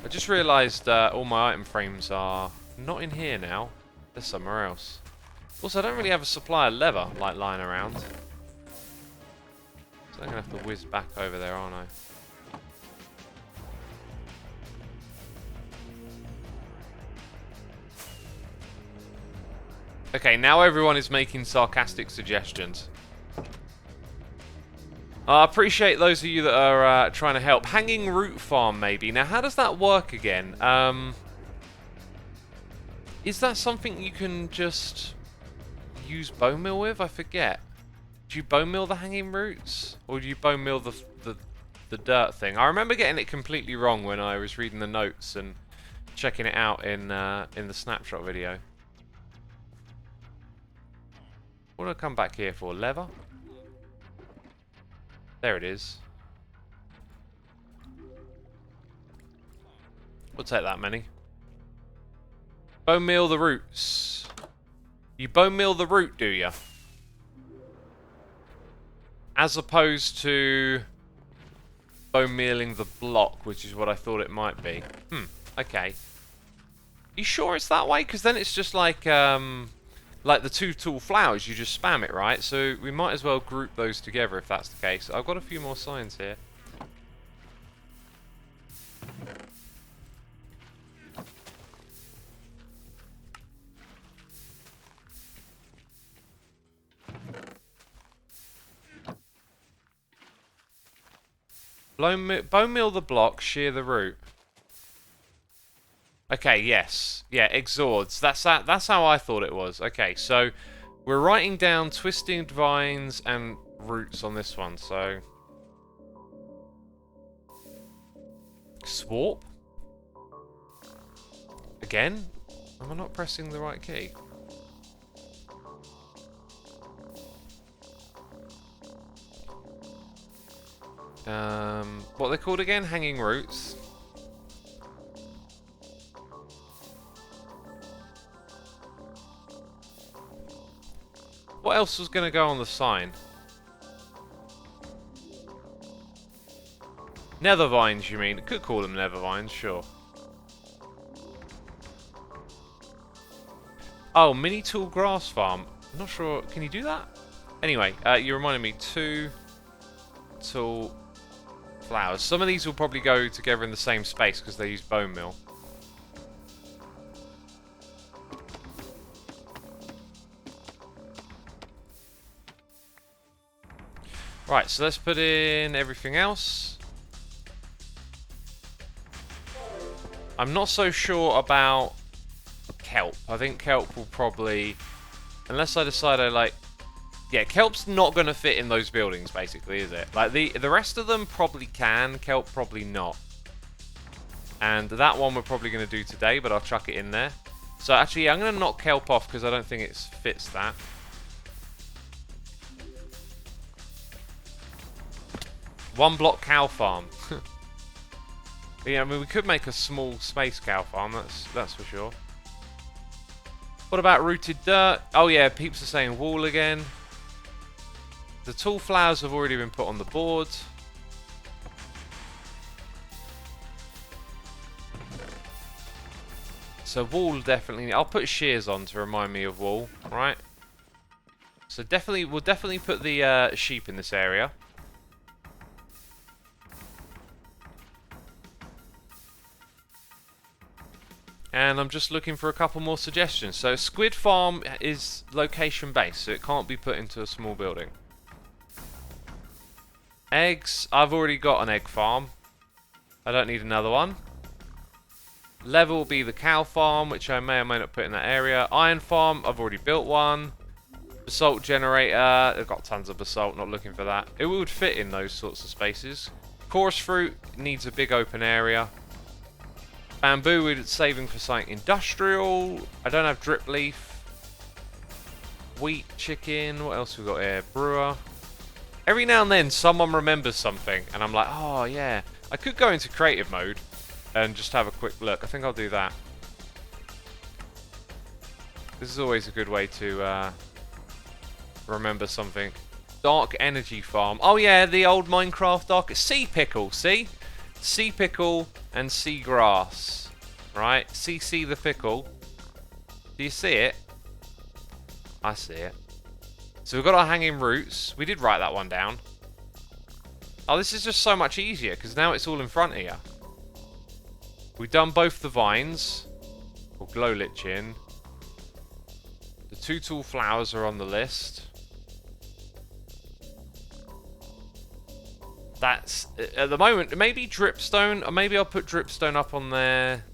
I just realised all my item frames are not in here now. They're somewhere else. Also, I don't really have a supply of leather like lying around. So I'm going to have to whiz back over there, aren't I? Okay, now everyone is making sarcastic suggestions. I appreciate those of you that are trying to help. Hanging root farm, maybe. Now, how does that work again? Is that something you can just use bone meal with? I forget. Do you bone meal the hanging roots? Or do you bone meal the dirt thing? I remember getting it completely wrong when I was reading the notes and checking it out in the snapshot video. What do I come back here for? Leather? There it is. We'll take that many. Bone meal the roots. You bone meal the root, do you? As opposed to bone mealing the block, which is what I thought it might be. Okay. You sure it's that way? Because then it's just like the two tall flowers. You just spam it, right? So we might as well group those together if that's the case. I've got a few more signs here. Bone meal the block, shear the root. Okay, yes. Yeah, exords. That's how I thought it was. Okay, so we're writing down twisting vines and roots on this one, so Swarp? Again? Am I not pressing the right key? What are they called again? Hanging roots. What else was going to go on the sign? Nether vines, you mean? Could call them nether vines, sure. Oh, mini tool grass farm. I'm not sure. Can you do that? Anyway, you reminded me. 2 tall flowers. Some of these will probably go together in the same space because they use bone meal. Right, so let's put in everything else. I'm not so sure about kelp. I think kelp will probably, unless I decide I like, yeah, kelp's not going to fit in those buildings, basically, is it? Like, the rest of them probably can, kelp probably not. And that one we're probably going to do today, but I'll chuck it in there. So, actually, yeah, I'm going to knock kelp off because I don't think it fits that. One block cow farm. Yeah, I mean, we could make a small space cow farm, that's for sure. What about rooted dirt? Oh yeah, peeps are saying wall again. The tall flowers have already been put on the board. So wall definitely, I'll put shears on to remind me of wall, right? So definitely, we'll definitely put the sheep in this area. And I'm just looking for a couple more suggestions. So Squid Farm is location based, so it can't be put into a small building. Eggs, I've already got an egg farm. I don't need another one. Level will be the cow farm, which I may or may not put in that area. Iron farm, I've already built one. Basalt generator, I've got tons of basalt, not looking for that. It would fit in those sorts of spaces. Chorus fruit needs a big open area. Bamboo, we're saving for something industrial. I don't have drip leaf. Wheat, chicken. What else we got here? Brewer. Every now and then, someone remembers something, and I'm like, oh yeah. I could go into creative mode and just have a quick look. I think I'll do that. This is always a good way to remember something. Dark energy farm. Oh yeah, the old Minecraft dark. Sea pickle. See. Sea pickle and sea grass, right? CC the pickle. Do you see it? I see it. So we've got our hanging roots. We did write that one down. Oh, this is just so much easier because now it's all in front of you. We've done both the vines. Or glow lichen. The 2 tall flowers are on the list. That's, at the moment, maybe dripstone, or maybe I'll put dripstone up on there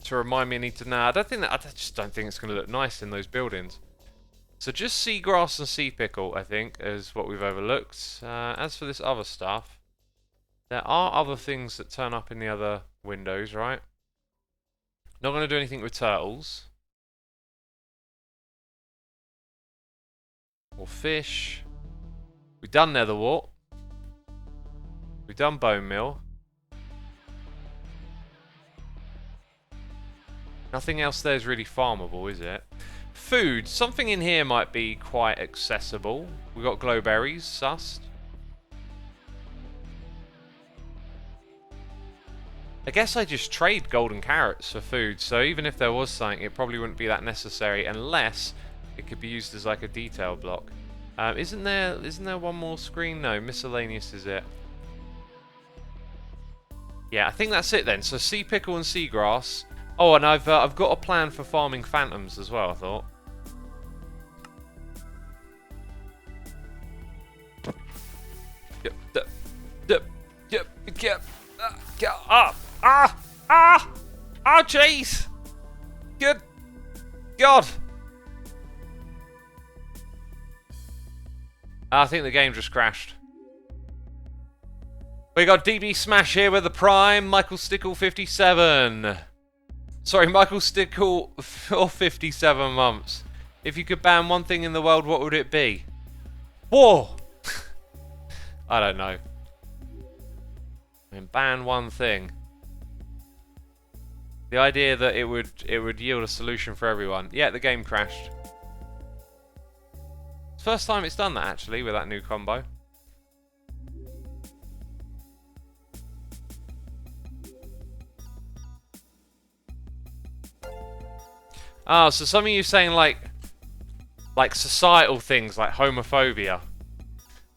to remind me I need to know. I just don't think it's going to look nice in those buildings. So just seagrass and sea pickle, I think, is what we've overlooked. As for this other stuff, there are other things that turn up in the other windows, right? Not going to do anything with turtles. Or fish. We've done nether wart. We've done bone meal. Nothing else there is really farmable, is it? Food. Something in here might be quite accessible. We've got glowberries, sussed. I guess I just trade golden carrots for food, so even if there was something, it probably wouldn't be that necessary unless it could be used as like a detail block. Isn't there one more screen? No, miscellaneous is it. Yeah, I think that's it then. So sea pickle and seagrass. Oh, and I've got a plan for farming phantoms as well, I thought. Get up! Oh, jeez! Good God! I think the game just crashed. We got DB Smash here with the Prime, Michael Stickle 57. Sorry, Michael Stickle for 57 months. If you could ban one thing in the world, what would it be? War! I don't know. I mean, ban one thing. The idea that it would yield a solution for everyone. Yeah, the game crashed. It's the first time it's done that actually with that new combo. Ah, so some of you saying like societal things like homophobia.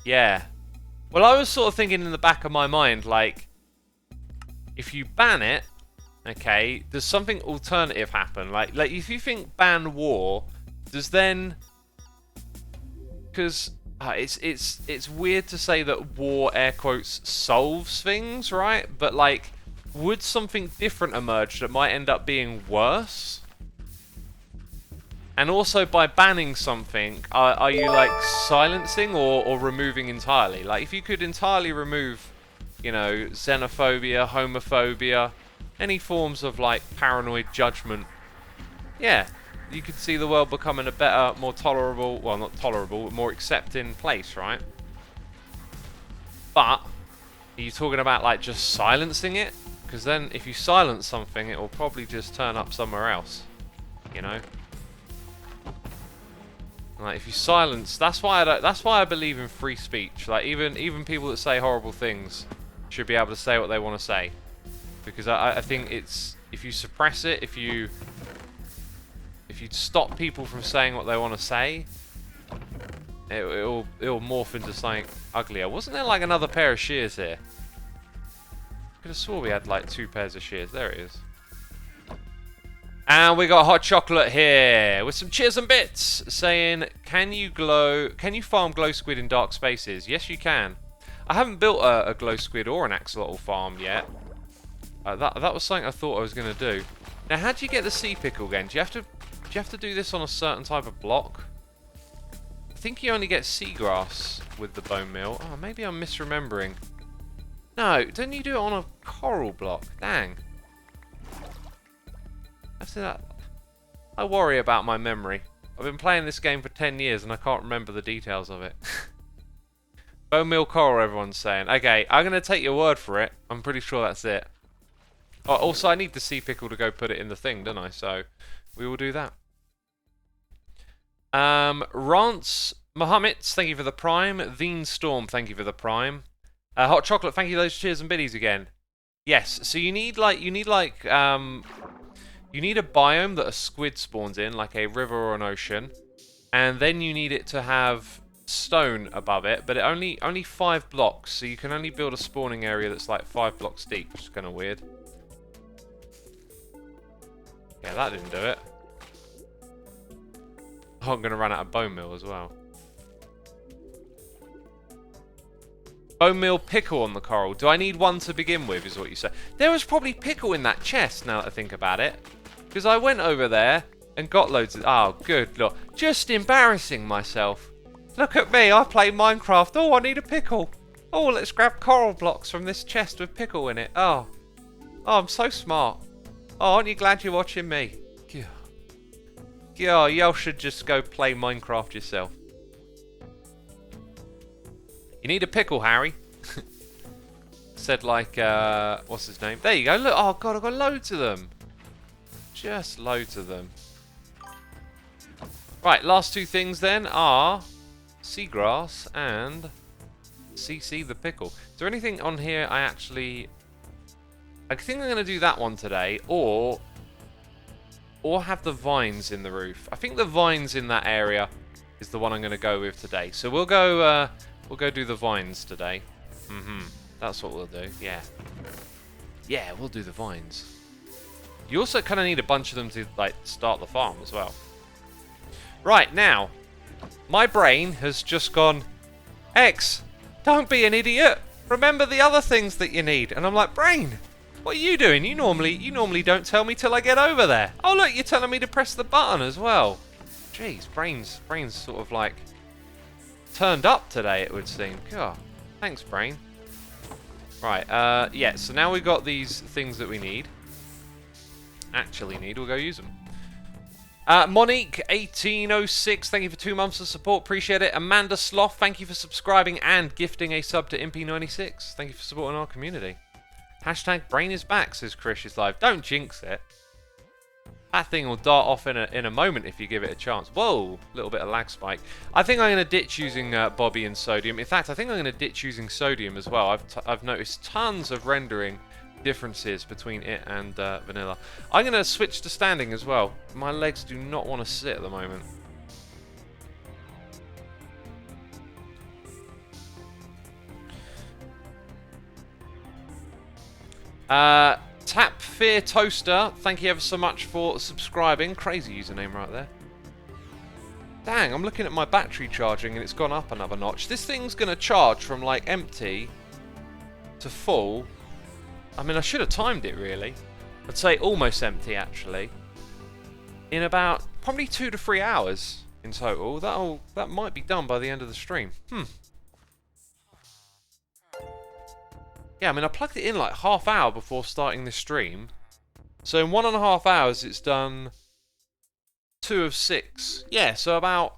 Yeah. Well, I was sort of thinking in the back of my mind, like, if you ban it, okay, does something alternative happen? Like if you think ban war, does then, because it's weird to say that war, air quotes, solves things, right? But like, would something different emerge that might end up being worse? And also, by banning something, are you like silencing or removing entirely? Like, if you could entirely remove, you know, xenophobia, homophobia, any forms of like paranoid judgment, yeah, you could see the world becoming a better, more tolerable, well, not tolerable, but more accepting place, right? But are you talking about like just silencing it? Because then, if you silence something, it will probably just turn up somewhere else, you know. Like, if you silence, that's why I believe in free speech. Like, even people that say horrible things should be able to say what they want to say, because I think it's, if you suppress it, if you stop people from saying what they want to say, it'll morph into something uglier. Wasn't there like another pair of shears here? I could have swore we had like 2 pairs of shears. There it is. And we got hot chocolate here with some cheers and bits saying, can you farm glow squid in dark spaces? Yes, you can. I haven't built a glow squid or an axolotl farm yet. That was something I thought I was going to do. Now, how do you get the sea pickle again? Do you have to do this on a certain type of block? I think you only get seagrass with the bone meal. Oh, maybe I'm misremembering. No, don't you do it on a coral block? Dang. I worry about my memory. I've been playing this game for 10 years and I can't remember the details of it. Bone meal coral, everyone's saying. Okay, I'm going to take your word for it. I'm pretty sure that's it. Oh, also, I need the sea pickle to go put it in the thing, don't I? So, we will do that. Rance Mohammed, thank you for the Prime. Veen Storm, thank you for the Prime. Hot Chocolate, thank you for those cheers and biddies again. Yes, so you need a biome that a squid spawns in, like a river or an ocean, and then you need it to have stone above it, but only 5 blocks, so you can only build a spawning area that's like 5 blocks deep, which is kind of weird. Yeah, that didn't do it. Oh, I'm going to run out of bone meal as well. Bone meal pickle on the coral. Do I need one to begin with, is what you say? There was probably pickle in that chest, now that I think about it. Because I went over there and got loads of... Oh, good look. Just embarrassing myself. Look at me, I play Minecraft. Oh, I need a pickle. Oh, let's grab coral blocks from this chest with pickle in it. Oh, I'm so smart. Oh, aren't you glad you're watching me? Yeah, y'all should just go play Minecraft yourself. You need a pickle, Harry. Said like, what's his name? There you go, look. Oh god, I've got loads of them. Just loads of them. Right, last 2 things then are seagrass and CC the pickle. Is there anything on here I actually I think I'm going to do that one today, or have the vines in the roof. I think the vines in that area is the one I'm going to go with today. So we'll go do the vines today. That's what we'll do. Yeah. Yeah, we'll do the vines. You also kind of need a bunch of them to like start the farm as well. Right, now, my brain has just gone, X, don't be an idiot. Remember the other things that you need. And I'm like, brain, what are you doing? You normally don't tell me till I get over there. Oh look, you're telling me to press the button as well. Jeez, brain's sort of like turned up today, it would seem. God, thanks, brain. Right, yeah, so now we've got these things that we need. Actually need, we'll go use them. Monique1806, thank you for 2 months of support, appreciate it. Amanda Sloth, thank you for subscribing and gifting a sub to MP96. Thank you for supporting our community. Hashtag brain is back, says Krish is live. Don't jinx it. That thing will dart off in a moment if you give it a chance. Whoa, little bit of lag spike. I think I'm going to ditch using Bobby and Sodium. In fact, I think I'm going to ditch using Sodium as well. I've noticed tons of rendering differences between it and vanilla. I'm going to switch to standing as well. My legs do not want to sit at the moment. Tap Fear Toaster, thank you ever so much for subscribing. Crazy username right there. Dang, I'm looking at my battery charging and it's gone up another notch. This thing's going to charge from like empty to full. I mean, I should have timed it really. I'd say almost empty actually. In about probably 2 to 3 hours in total. That might be done by the end of the stream. Yeah, I mean, I plugged it in like half hour before starting this stream. So in 1.5 hours, it's done 2 of 6. Yeah, so about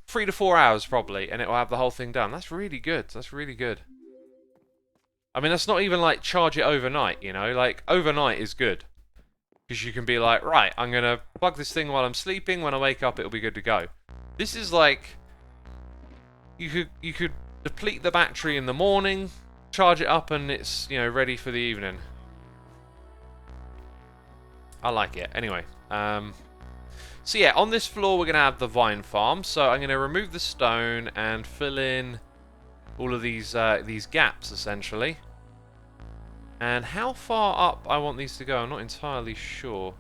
3 to 4 hours probably, and it will have the whole thing done. That's really good. That's really good. I mean, that's not even like charge it overnight, you know? Like, overnight is good. Because you can be like, right, I'm going to plug this thing while I'm sleeping. When I wake up, it'll be good to go. This is like, you could deplete the battery in the morning, charge it up, and it's, you know, ready for the evening. I like it. Anyway, so yeah, on this floor we're going to have the vine farm. So I'm going to remove the stone and fill in all of these gaps, essentially. And how far up I want these to go, I'm not entirely sure.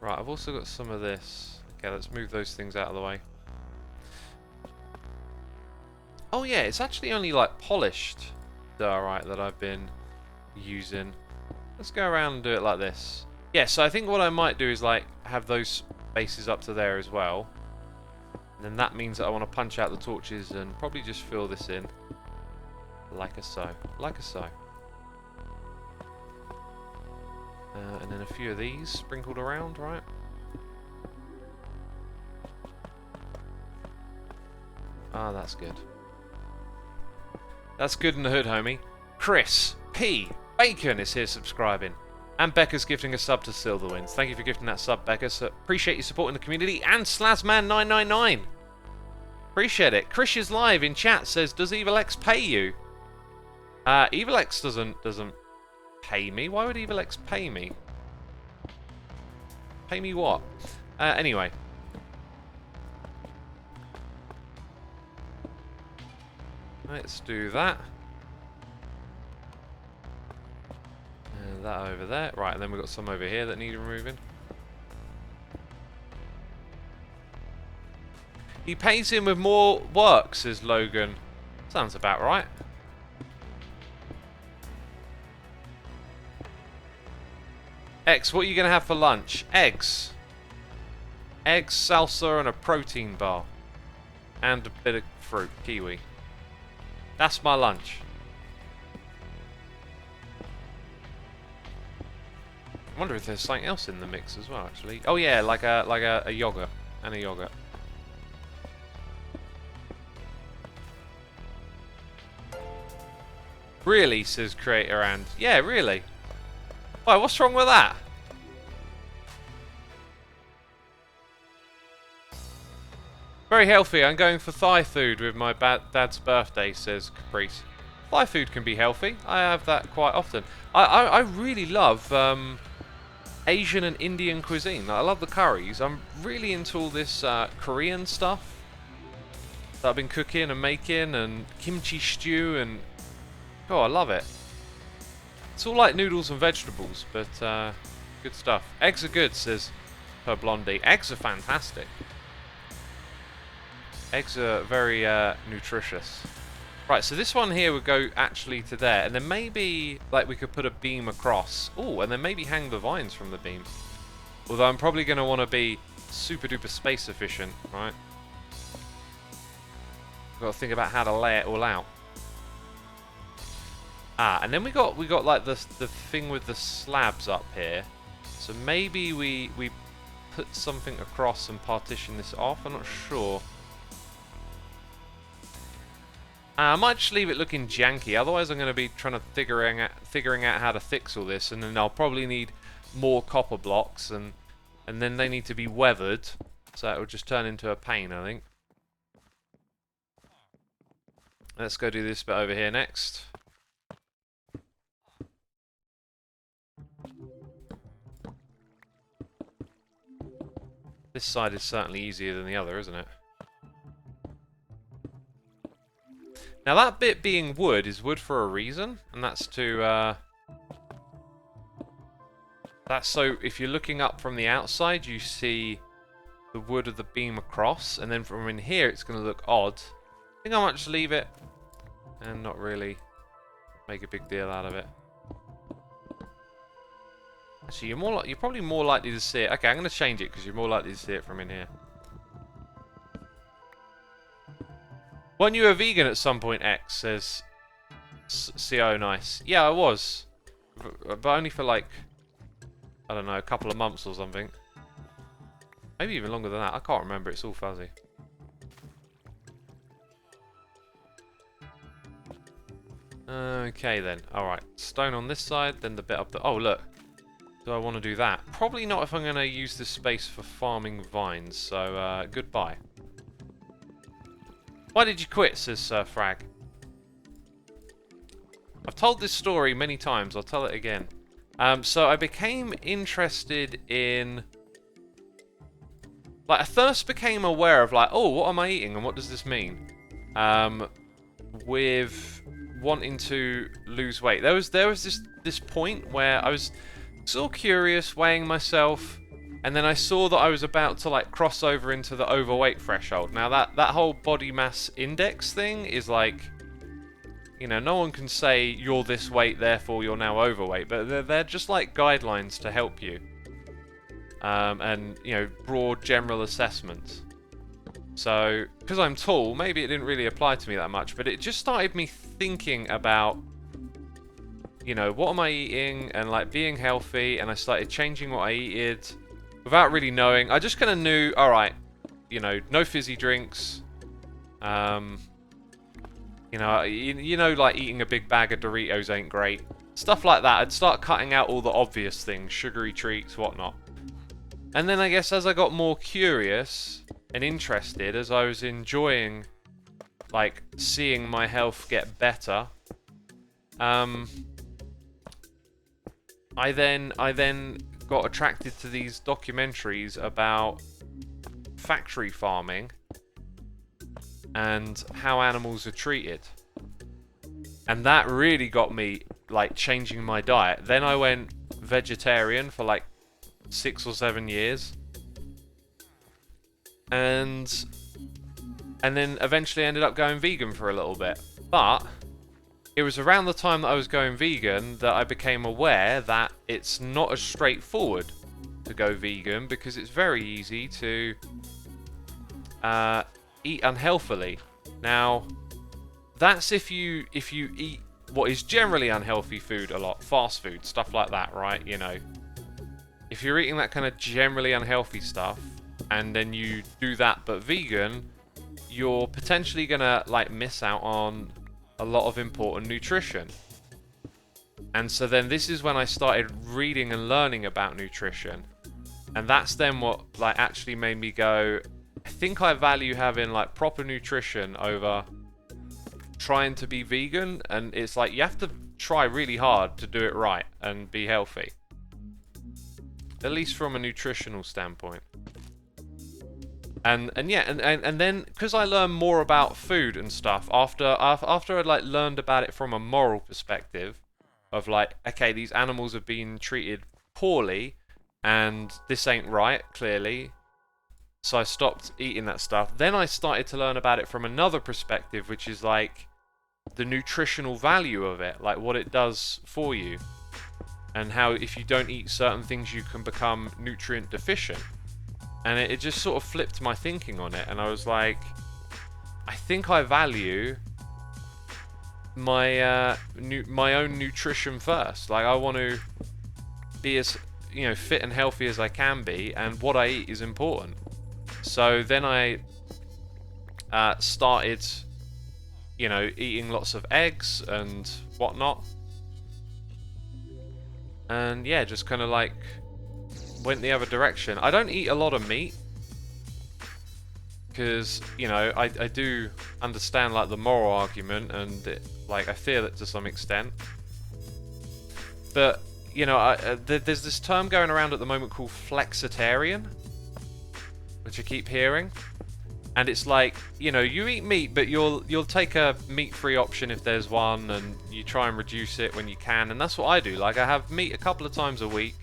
Right, I've also got some of this. Okay, let's move those things out of the way. Oh yeah, it's actually only like polished diorite that I've been using. Let's go around and do it like this. Yeah, so I think what I might do is like have those bases up to there as well. And then that means that I want to punch out the torches and probably just fill this in. Like a so. Like a so. And then a few of these sprinkled around, right? Ah, that's good. That's good in the hood, homie. Chris P. Bacon is here subscribing. And Becca's gifting a sub to Silverwinds. Thank you for gifting that sub, Becca. So appreciate your support in the community. And Slazman999. Appreciate it. Chris is live in chat, says, does EvilX pay you? EvilX doesn't pay me. Why would EvilX pay me? Pay me what? Anyway. Let's do that. And that over there. Right, and then we've got some over here that need removing. He pays him with more work, says Logan. Sounds about right. X, what are you going to have for lunch? Eggs. Eggs, salsa, and a protein bar. And a bit of fruit, kiwi. That's my lunch. I wonder if there's something else in the mix as well, actually. Oh yeah, like a yogurt and a yogurt. Really, says Creator and yeah, really. Why? What's wrong with that? Very healthy. I'm going for Thai food with my dad's birthday, says Caprice. Fly food can be healthy. I have that quite often. I really love Asian and Indian cuisine. I love the curries. I'm really into all this Korean stuff that I've been cooking and making, and kimchi stew, and oh, I love it. It's all like noodles and vegetables, but good stuff. Eggs are good, says her Blondie. Eggs are fantastic. Eggs are very nutritious. Right, so this one here would go actually to there, and then maybe like we could put a beam across. Oh, and then maybe hang the vines from the beams. Although I'm probably going to want to be super duper space efficient, right? Got to think about how to lay it all out. Ah, and then we got like the thing with the slabs up here. So maybe we put something across and partition this off. I'm not sure. I might just leave it looking janky. Otherwise, I'm going to be trying to figuring out how to fix all this, and then I'll probably need more copper blocks, and then they need to be weathered, so it will just turn into a pain, I think. Let's go do this bit over here next. This side is certainly easier than the other, isn't it? Now that bit being wood is wood for a reason, and that's to that's so if you're looking up from the outside you see the wood of the beam across, and then from in here it's going to look odd. I think I might just leave it and not really make a big deal out of it. Actually, you're probably more likely to see it. Okay, I'm going to change it because you're more likely to see it from in here. Weren't you a vegan at some point, X? Says CO Nice. Yeah, I was. But only for like, I don't know, a couple of months or something. Maybe even longer than that. I can't remember. It's all fuzzy. Okay then. Alright. Stone on this side, then the bit up the... Oh, look. Do I want to do that? Probably not if I'm going to use this space for farming vines. So, goodbye. Why did you quit, says Frag. I've told this story many times. I'll tell it again. So I became interested in... Like, I first became aware of, like, oh, what am I eating and what does this mean? With wanting to lose weight. There was this point where I was so curious, weighing myself, and then I saw that I was about to like cross over into the overweight threshold. Now that whole body mass index thing is like, you know, no one can say you're this weight, therefore you're now overweight, but they're just like guidelines to help you. And, you know, broad general assessments. So, because I'm tall, maybe it didn't really apply to me that much, but it just started me thinking about, you know, what am I eating, and like being healthy, and I started changing what I eated without really knowing. I just kind of knew, alright, you know, no fizzy drinks, you know, like eating a big bag of Doritos ain't great. Stuff like that. I'd start cutting out all the obvious things, sugary treats, whatnot. And then I guess as I got more curious and interested, as I was enjoying, like, seeing my health get better, I then got attracted to these documentaries about factory farming and how animals are treated. And that really got me, like, changing my diet. Then I went vegetarian for, like, 6 or 7 years. And then eventually ended up going vegan for a little bit. But it was around the time that I was going vegan that I became aware that it's not as straightforward to go vegan, because it's very easy to eat unhealthily. Now, that's if you eat what is generally unhealthy food a lot, fast food, stuff like that, right? You know, if you're eating that kind of generally unhealthy stuff, and then you do that but vegan, you're potentially gonna like miss out on a lot of important nutrition. And so then this is when I started reading and learning about nutrition, and that's then what like actually made me go, I think I value having like proper nutrition over trying to be vegan, and it's like you have to try really hard to do it right and be healthy. At least from a nutritional standpoint. And then because I learned more about food and stuff after I'd like learned about it from a moral perspective of like, okay, these animals have been treated poorly and this ain't right, clearly. So I stopped eating that stuff. Then I started to learn about it from another perspective, which is like the nutritional value of it, like what it does for you, and how if you don't eat certain things you can become nutrient deficient. And it just sort of flipped my thinking on it, and I was like, I think I value my my own nutrition first. Like I want to be as fit and healthy as I can be, and what I eat is important. So then I started eating lots of eggs and whatnot, and yeah, just kind of like went the other direction. I don't eat a lot of meat because I do understand like the moral argument, and I feel it to some extent. But there's this term going around at the moment called flexitarian, which I keep hearing, and it's like you eat meat, but you'll take a meat-free option if there's one, and you try and reduce it when you can, and that's what I do. Like I have meat a couple of times a week,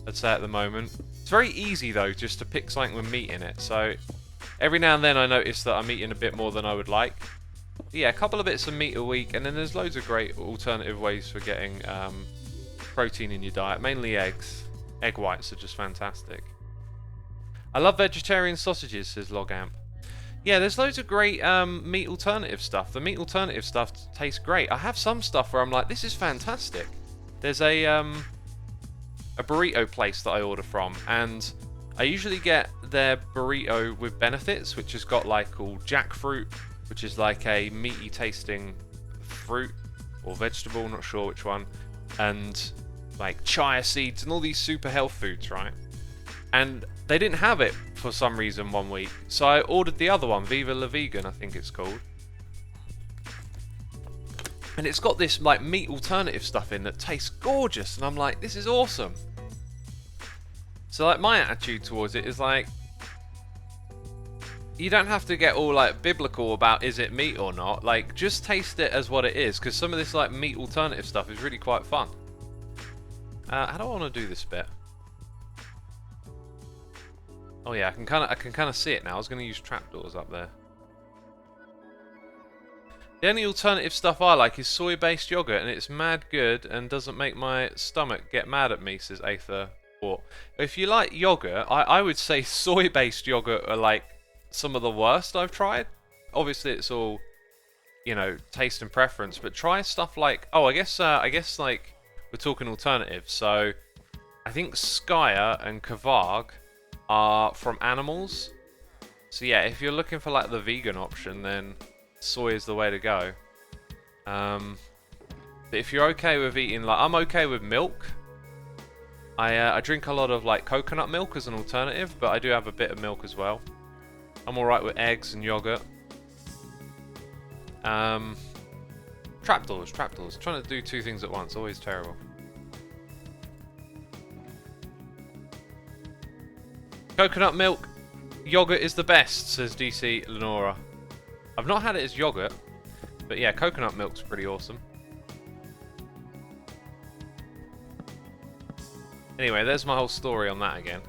I'd say at the moment. It's very easy though just to pick something with meat in it, so every now and then I notice that I'm eating a bit more than I would like. But yeah, a couple of bits of meat a week, and then there's loads of great alternative ways for getting protein in your diet, mainly eggs. Egg whites are just fantastic. I love vegetarian sausages, says Logamp. Yeah, there's loads of great meat alternative stuff. The meat alternative stuff tastes great. I have some stuff where I'm like, this is fantastic. There's a burrito place that I order from, and I usually get their burrito with benefits, which has got like all jackfruit, which is like a meaty tasting fruit or vegetable, not sure which one, and like chia seeds and all these super health foods, right? And they didn't have it for some reason one week, so I ordered the other one, Viva La Vegan, I think it's called. And it's got this like meat alternative stuff in that tastes gorgeous, and I'm like, this is awesome. So like my attitude towards it is like, you don't have to get all like biblical about is it meat or not. Like just taste it as what it is, because some of this like meat alternative stuff is really quite fun. How do I want to do this bit? Oh yeah, I can kind of see it now. I was going to use trapdoors up there. The only alternative stuff I like is soy-based yogurt, and it's mad good and doesn't make my stomach get mad at me, says Aether. Or if you like yogurt, I would say soy-based yogurt are like some of the worst I've tried. Obviously, it's all taste and preference, but try stuff like I guess like we're talking alternatives. So I think Skya and Kvarg are from animals. So yeah, if you're looking for like the vegan option, then soy is the way to go. But if you're okay with eating, like I'm okay with milk. I drink a lot of like coconut milk as an alternative, but I do have a bit of milk as well. I'm alright with eggs and yogurt. Trapdoors. Trying to do two things at once, always terrible. Coconut milk, yogurt is the best, says DC Lenora. I've not had it as yogurt, but yeah, coconut milk's pretty awesome. Anyway, there's my whole story on that again.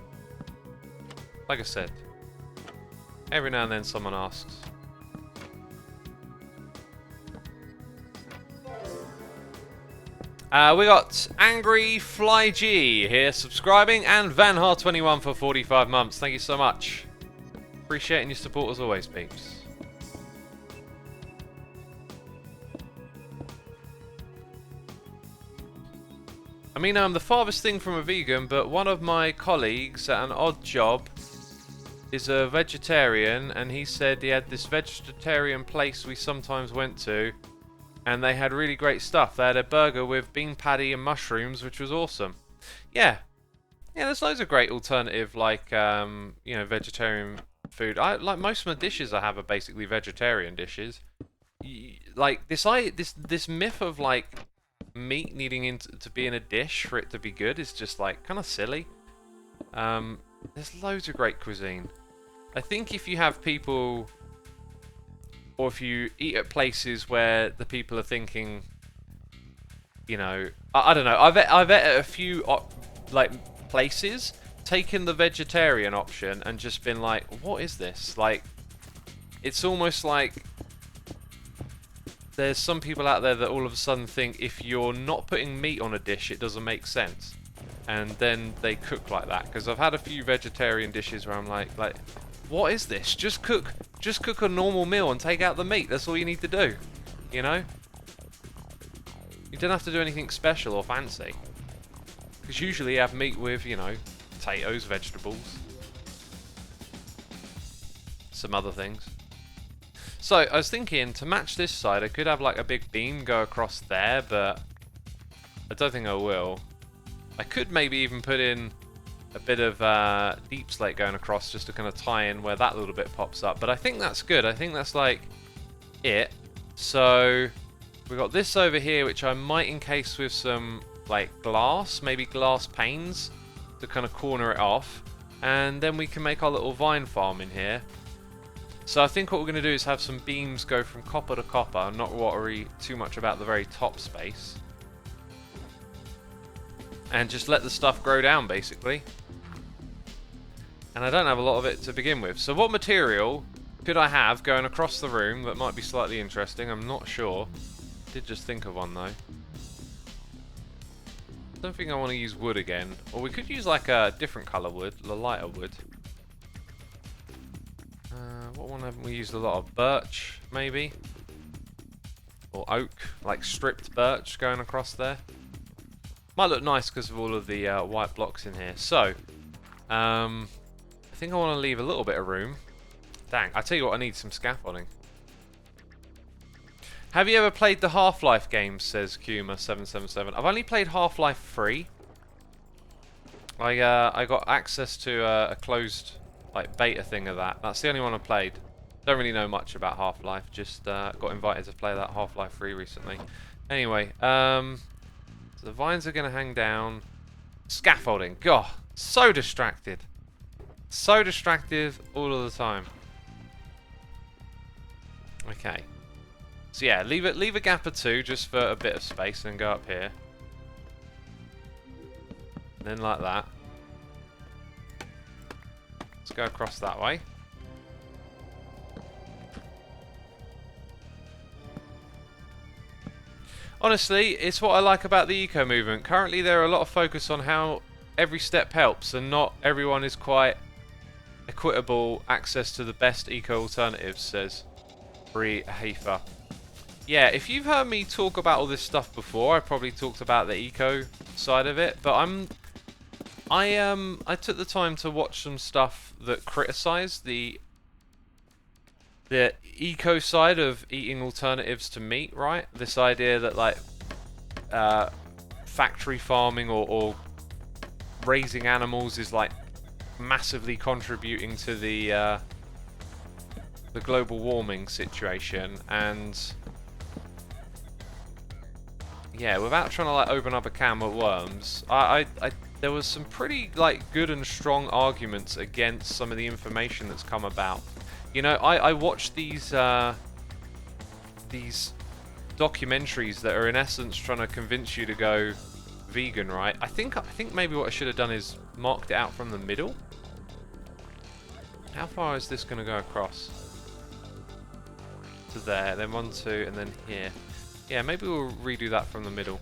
Like I said, every now and then someone asks. We got Angry Fly G here subscribing, and Vanhar21 for 45 months. Thank you so much. Appreciating your support as always, peeps. I mean, I'm the farthest thing from a vegan, but one of my colleagues at an odd job is a vegetarian, and he said he had this vegetarian place we sometimes went to, and they had really great stuff. They had a burger with bean patty and mushrooms, which was awesome. Yeah, there's loads of great alternative, like vegetarian food. Like most of my dishes I have are basically vegetarian dishes. like this myth of like meat needing to be in a dish for it to be good is just like kind of silly. There's loads of great cuisine. I think if you have people, or if you eat at places where the people are thinking, you know, I don't know. I've ate at a few like places, taken the vegetarian option and just been like, what is this? Like, it's almost like there's some people out there that all of a sudden think if you're not putting meat on a dish, it doesn't make sense, and then they cook like that. Because I've had a few vegetarian dishes where I'm like, what is this? Just cook a normal meal and take out the meat. That's all you need to do, you know. You don't have to do anything special or fancy. Because usually you have meat with, you know, potatoes, vegetables, some other things. So, I was thinking, to match this side, I could have like a big beam go across there, but I don't think I will. I could maybe even put in a bit of deep slate going across just to kind of tie in where that little bit pops up. But I think that's good. I think that's like it. So, we've got this over here, which I might encase with some like glass, maybe glass panes to kind of corner it off. And then we can make our little vine farm in here. So I think what we're going to do is have some beams go from copper to copper, not worry too much about the very top space. And just let the stuff grow down, basically. And I don't have a lot of it to begin with. So what material could I have going across the room that might be slightly interesting? I'm not sure. Did just think of one, though. I don't think I want to use wood again. Or we could use like a different colour wood, a lighter wood. What one haven't we used a lot of? Birch, maybe? Or oak, like stripped birch going across there. Might look nice because of all of the white blocks in here. So, I think I want to leave a little bit of room. Dang, I tell you what, I need some scaffolding. Have you ever played the Half-Life games, says Kuma777. I've only played Half-Life 3. I got access to a closed like beta thing of that. That's the only one I played. Don't really know much about Half-Life. Just got invited to play that Half-Life 3 recently. Anyway, so the vines are going to hang down. Scaffolding. God, so distracted. So distracted all of the time. Okay. So yeah, leave a gap or two just for a bit of space and then go up here. And then like that. Let's go across that way. Honestly, it's what I like about the eco movement. Currently there are a lot of focus on how every step helps and not everyone is quite equitable access to the best eco alternatives, says Bree Hafer. Yeah, if you've heard me talk about all this stuff before, I probably talked about the eco side of it, but I took the time to watch some stuff that criticised the eco side of eating alternatives to meat, right? This idea that like factory farming or raising animals is like massively contributing to the global warming situation. And yeah, without trying to like open up a can of worms, there was some pretty like good and strong arguments against some of the information that's come about. You know, I watched these documentaries that are in essence trying to convince you to go vegan, right? I think maybe what I should have done is marked it out from the middle. How far is this going to go across? To there, then 1, 2, and then here. Yeah, maybe we'll redo that from the middle.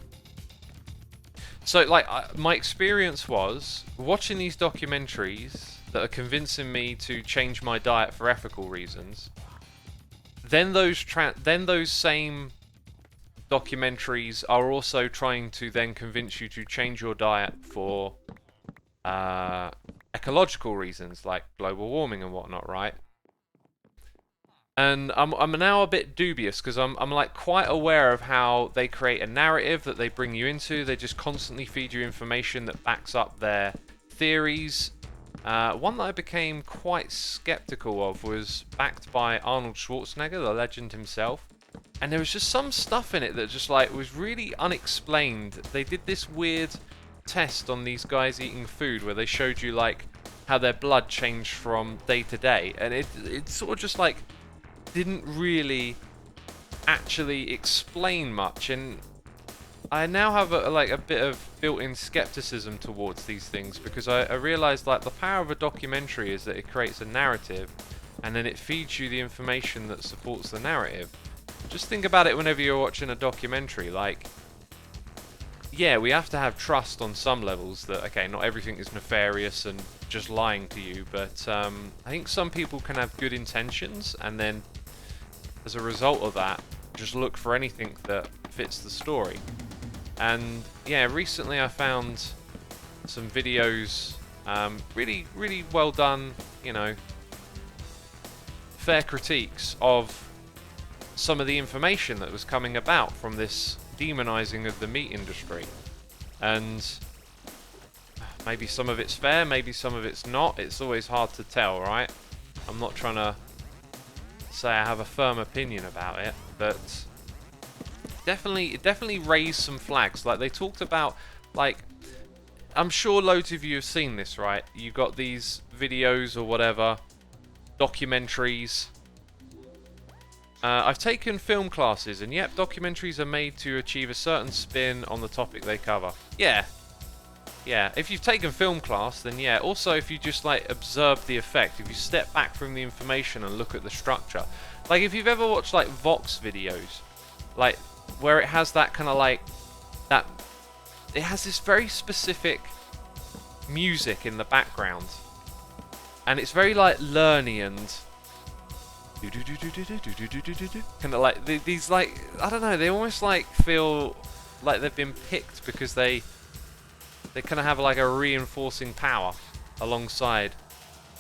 So, like, my experience was watching these documentaries that are convincing me to change my diet for ethical reasons. Then those same documentaries are also trying to then convince you to change your diet for ecological reasons, like global warming and whatnot, right? And I'm now a bit dubious because I'm like quite aware of how they create a narrative that they bring you into. They just constantly feed you information that backs up their theories. One that I became quite skeptical of was backed by Arnold Schwarzenegger, the legend himself. and there was just some stuff in it that just like was really unexplained. They did this weird test on these guys eating food where they showed you like how their blood changed from day to day, and it sort of just like didn't really actually explain much. And I now have a bit of built-in skepticism towards these things, because I realised like the power of a documentary is that it creates a narrative and then it feeds you the information that supports the narrative. Just think about it whenever you're watching a documentary. Like, yeah, we have to have trust on some levels that, okay, not everything is nefarious and just lying to you, but I think some people can have good intentions, and then as a result of that, just look for anything that fits the story. And yeah, recently I found some videos, really, really well done, you know, fair critiques of some of the information that was coming about from this demonizing of the meat industry. And maybe some of it's fair, maybe some of it's not. It's always hard to tell, right? I'm not trying to say I have a firm opinion about it, but it definitely raised some flags. Like, they talked about, like, I'm sure loads of you have seen this, right? You got these videos or whatever, documentaries. I've taken film classes, and yep, documentaries are made to achieve a certain spin on the topic they cover. Yeah. Yeah, if you've taken film class, then yeah. Also, if you just like observe the effect, if you step back from the information and look at the structure. Like, if you've ever watched like Vox videos, like where it has that kind of like that, it has this very specific music in the background, and it's very like learny and kind of like these, like, I don't know, they almost like feel like they've been picked because they kind of have like a reinforcing power alongside.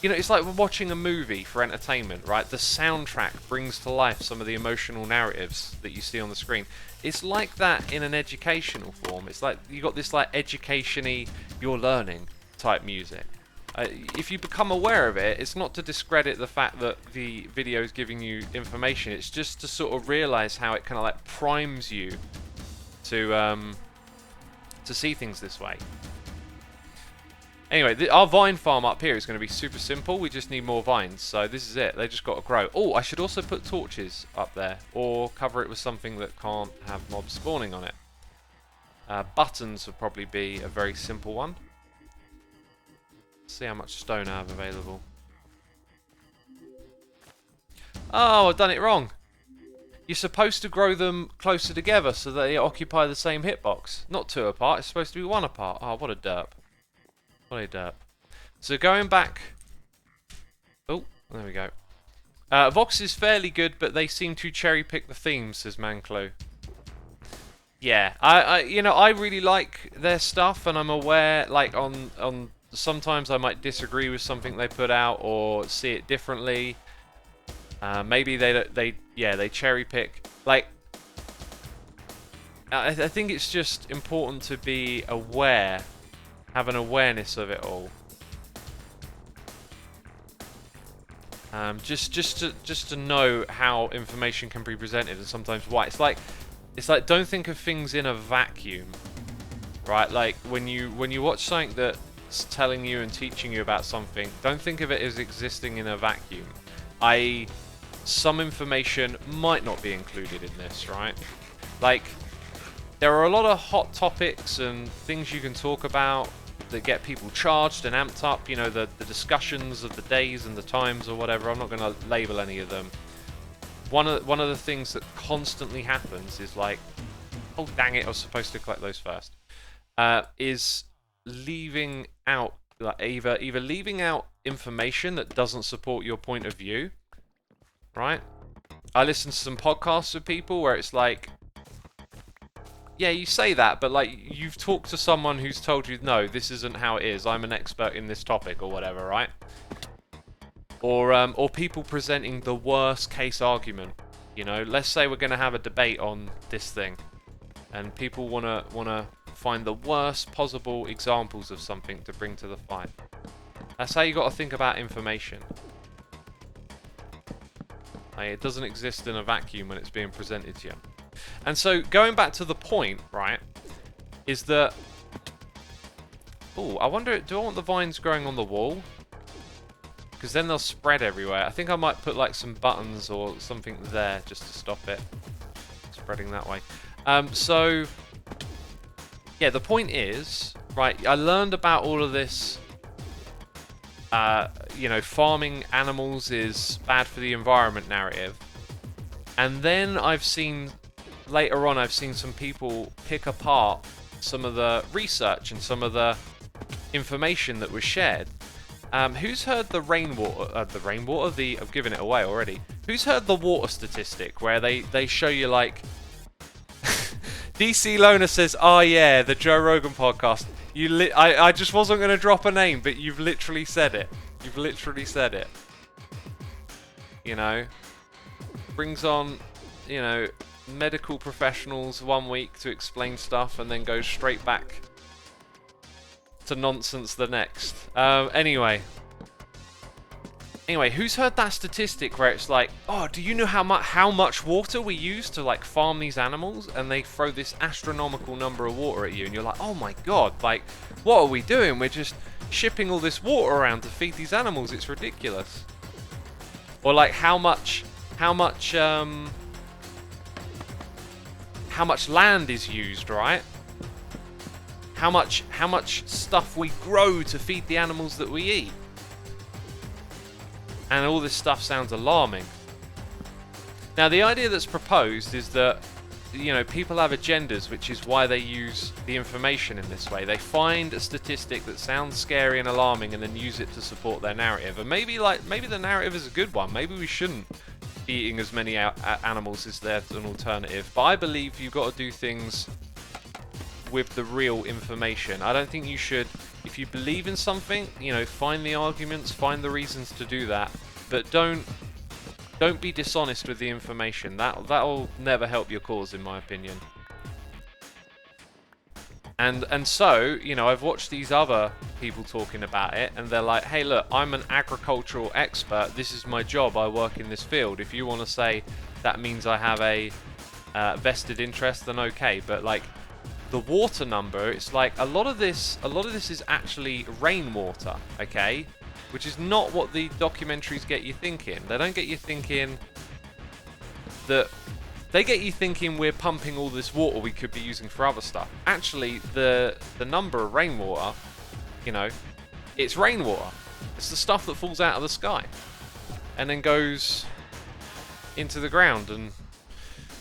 You know, it's like watching a movie for entertainment, right? The soundtrack brings to life some of the emotional narratives that you see on the screen. It's like that in an educational form. It's like you got this like education-y, you're learning type music. If you become aware of it, it's not to discredit the fact that the video is giving you information. It's just to sort of realize how it kind of like primes you to see things this way. Anyway, our vine farm up here is going to be super simple. We just need more vines, so this is it. They just got to grow. Oh, I should also put torches up there, or cover it with something that can't have mobs spawning on it. Buttons would probably be a very simple one. Let's see how much stone I have available. Oh, I've done it wrong. You're supposed to grow them closer together so that they occupy the same hitbox. Not two apart, it's supposed to be one apart. Oh, what a derp. What a derp. So going back... Oh, there we go. Vox is fairly good, but they seem to cherry pick the themes, says Manclo. Yeah, I really like their stuff, and I'm aware, like, on sometimes I might disagree with something they put out or see it differently. Maybe they cherry pick. Like, I think it's just important to be aware, have an awareness of it all. Just to know how information can be presented, and sometimes why. It's like don't think of things in a vacuum, right? Like when you watch something that's telling you and teaching you about something, don't think of it as existing in a vacuum. I.e., some information might not be included in this, right? Like, there are a lot of hot topics and things you can talk about that get people charged and amped up, you know, the discussions of the days and the times or whatever. I'm not going to label any of them. One of the things that constantly happens is like, oh dang it, I was supposed to collect those first, is leaving out, like, either leaving out information that doesn't support your point of view, right? I listen to some podcasts with people where it's like, yeah, you say that, but like you've talked to someone who's told you, no, this isn't how it is. I'm an expert in this topic or whatever, right? Or people presenting the worst case argument. You know, let's say we're going to have a debate on this thing, and people wanna find the worst possible examples of something to bring to the fight. That's how you got to think about information. It doesn't exist in a vacuum when it's being presented to you. And so, going back to the point, right, is that... Oh, I wonder, do I want the vines growing on the wall? Because then they'll spread everywhere. I think I might put like some buttons or something there just to stop it spreading that way. So, yeah, the point is, right, I learned about all of this, you know, farming animals is bad for the environment narrative. And then I've seen, later on, I've seen some people pick apart some of the research and some of the information that was shared. Who's heard the rainwater, I've given it away already. Who's heard the water statistic where they show you like, DC Loner says, oh yeah, the Joe Rogan podcast. I just wasn't going to drop a name, but you've literally said it. You've literally said it. You know, brings on, you know, medical professionals 1 week to explain stuff and then goes straight back to nonsense the next. Anyway, who's heard that statistic where it's like, oh, do you know how much water we use to like farm these animals? And they throw this astronomical number of water at you, and you're like, oh my god, like, what are we doing? We're just shipping all this water around to feed these animals. It's ridiculous. Or like how much land is used, right? How much stuff we grow to feed the animals that we eat. And all this stuff sounds alarming. Now, the idea that's proposed is that, you know, people have agendas, which is why they use the information in this way. They find a statistic that sounds scary and alarming and then use it to support their narrative. And maybe the narrative is a good one. Maybe we shouldn't be eating as many animals as there's an alternative. But I believe you've got to do things with the real information. I don't think you should, if you believe in something, you know, find the arguments, find the reasons to do that, but don't be dishonest with the information. That'll never help your cause, in my opinion. And so, you know, I've watched these other people talking about it, and they're like, hey, look, I'm an agricultural expert. This is my job. I work in this field. If you want to say that means I have a vested interest, then okay. But like, the water number, it's like a lot of this is actually rainwater, okay? Which is not what the documentaries get you thinking. They don't get you thinking that, they get you thinking we're pumping all this water we could be using for other stuff. Actually, the number of rainwater, you know, it's rainwater. It's the stuff that falls out of the sky and then goes into the ground. And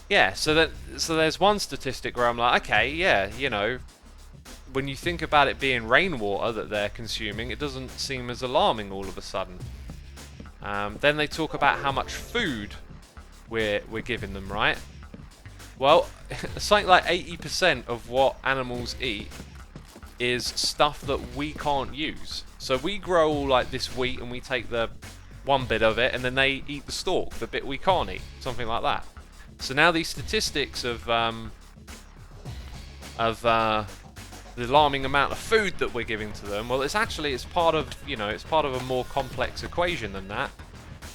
yeah, so there's one statistic where I'm like, okay, yeah, you know, when you think about it being rainwater that they're consuming, it doesn't seem as alarming all of a sudden. Then they talk about how much food we're giving them, right? Well, something like 80% of what animals eat is stuff that we can't use. So we grow all like this wheat and we take the one bit of it and then they eat the stalk, the bit we can't eat, something like that. So now these statistics of the alarming amount of food that we're giving to them, well, it's part of, you know, it's part of a more complex equation than that.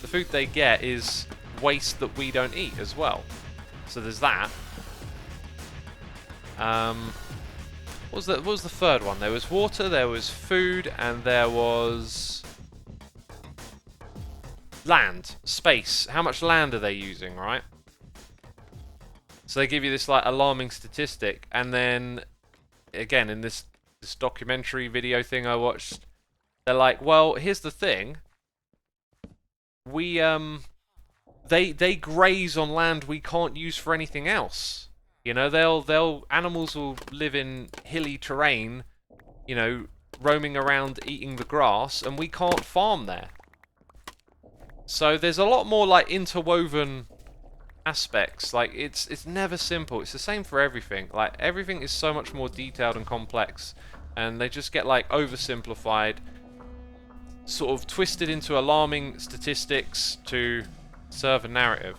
The food they get is waste that we don't eat as well. So there's that. What was the third one? There was water, there was food, and there was land, space. How much land are they using, right? So they give you this like alarming statistic, and then again in this documentary video thing I watched, they're like, well, here's the thing. We they graze on land we can't use for anything else. You know, animals will live in hilly terrain, you know, roaming around eating the grass, and we can't farm there. So there's a lot more like interwoven aspects. Like it's never simple. It's the same for everything. Like everything is so much more detailed and complex, and they just get like oversimplified, sort of twisted into alarming statistics to serve a narrative.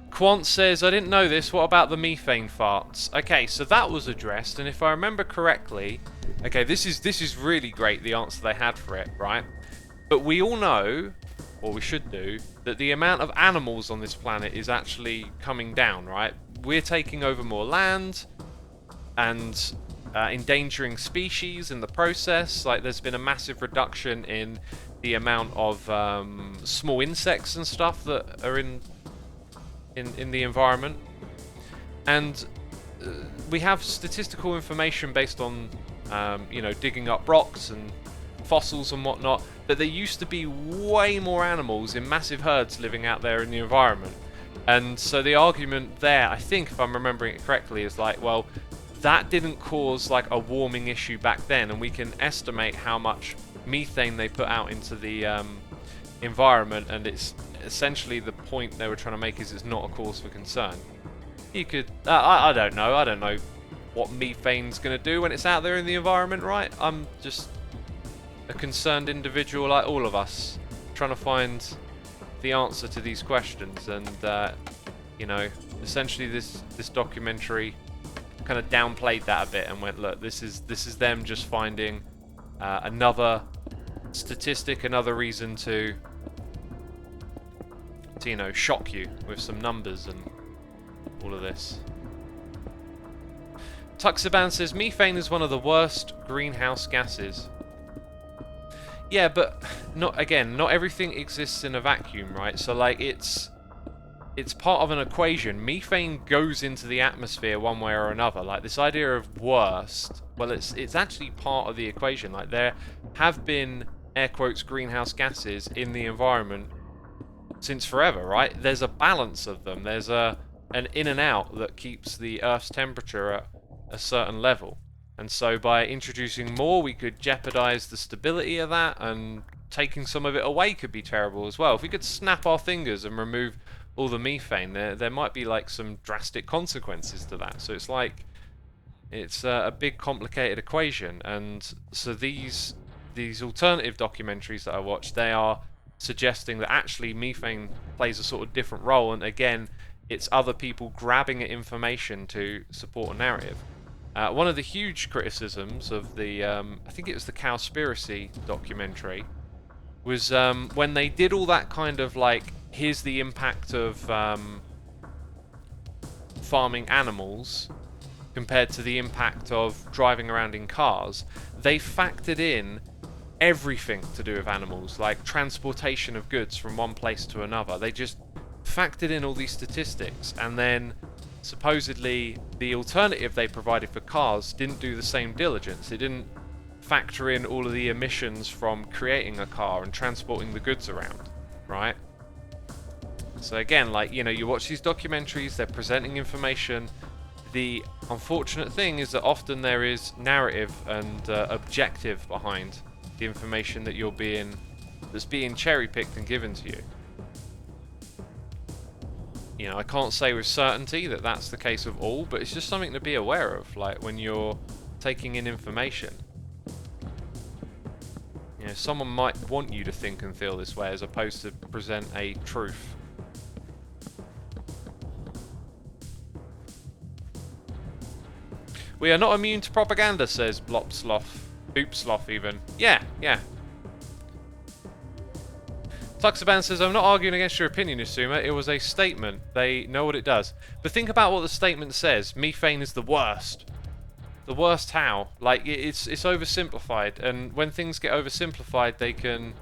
Quant says, I didn't know this, what about the methane farts? Okay, so that was addressed, and if I remember correctly, okay, this is really great, the answer they had for it, right? But we all know or we should do, that the amount of animals on this planet is actually coming down, right? We're taking over more land and endangering species in the process. Like, there's been a massive reduction in the amount of small insects and stuff that are in the environment. And we have statistical information based on, you know, digging up rocks and fossils and whatnot, that there used to be way more animals in massive herds living out there in the environment. And so the argument there, I think, if I'm remembering it correctly, is like, well, that didn't cause like a warming issue back then, and we can estimate how much methane they put out into the environment, and it's essentially the point they were trying to make is it's not a cause for concern. You could, I don't know what methane's going to do when it's out there in the environment, right? I'm just a concerned individual like all of us, trying to find the answer to these questions, and you know, essentially this documentary kind of downplayed that a bit and went, look, this is them just finding another statistic, another reason to you know, shock you with some numbers and all of this. Tuxaban says methane is one of the worst greenhouse gases. Yeah, but not everything exists in a vacuum, right? So like it's part of an equation. Methane goes into the atmosphere one way or another. Like, this idea of worst, well, it's actually part of the equation. Like, there have been, air quotes, greenhouse gases in the environment since forever, right? There's a balance of them. There's an in and out that keeps the Earth's temperature at a certain level. And so by introducing more, we could jeopardize the stability of that, and taking some of it away could be terrible as well. If we could snap our fingers and remove all the methane, there might be like some drastic consequences to that. So it's like, it's a big complicated equation. And so these alternative documentaries that I watched, they are suggesting that actually methane plays a sort of different role, and again, it's other people grabbing at information to support a narrative. One of the huge criticisms of the, I think it was the Cowspiracy documentary, was when they did all that kind of like, here's the impact of farming animals compared to the impact of driving around in cars. They factored in everything to do with animals, like transportation of goods from one place to another. They just factored in all these statistics, and then supposedly the alternative they provided for cars didn't do the same diligence. It didn't factor in all of the emissions from creating a car and transporting the goods around, right? So again, like, you know, you watch these documentaries, they're presenting information. The unfortunate thing is that often there is narrative and objective behind the information that that's being cherry-picked and given to you. You know, I can't say with certainty that that's the case of all, but it's just something to be aware of, like, when you're taking in information. You know, someone might want you to think and feel this way as opposed to present a truth. We are not immune to propaganda, says Blopsloth. Boopsloth, even. Yeah. Tuxaban says, I'm not arguing against your opinion, Xisuma. It was a statement. They know what it does. But think about what the statement says. Methane is the worst. The worst how? Like, it's oversimplified. And when things get oversimplified, they can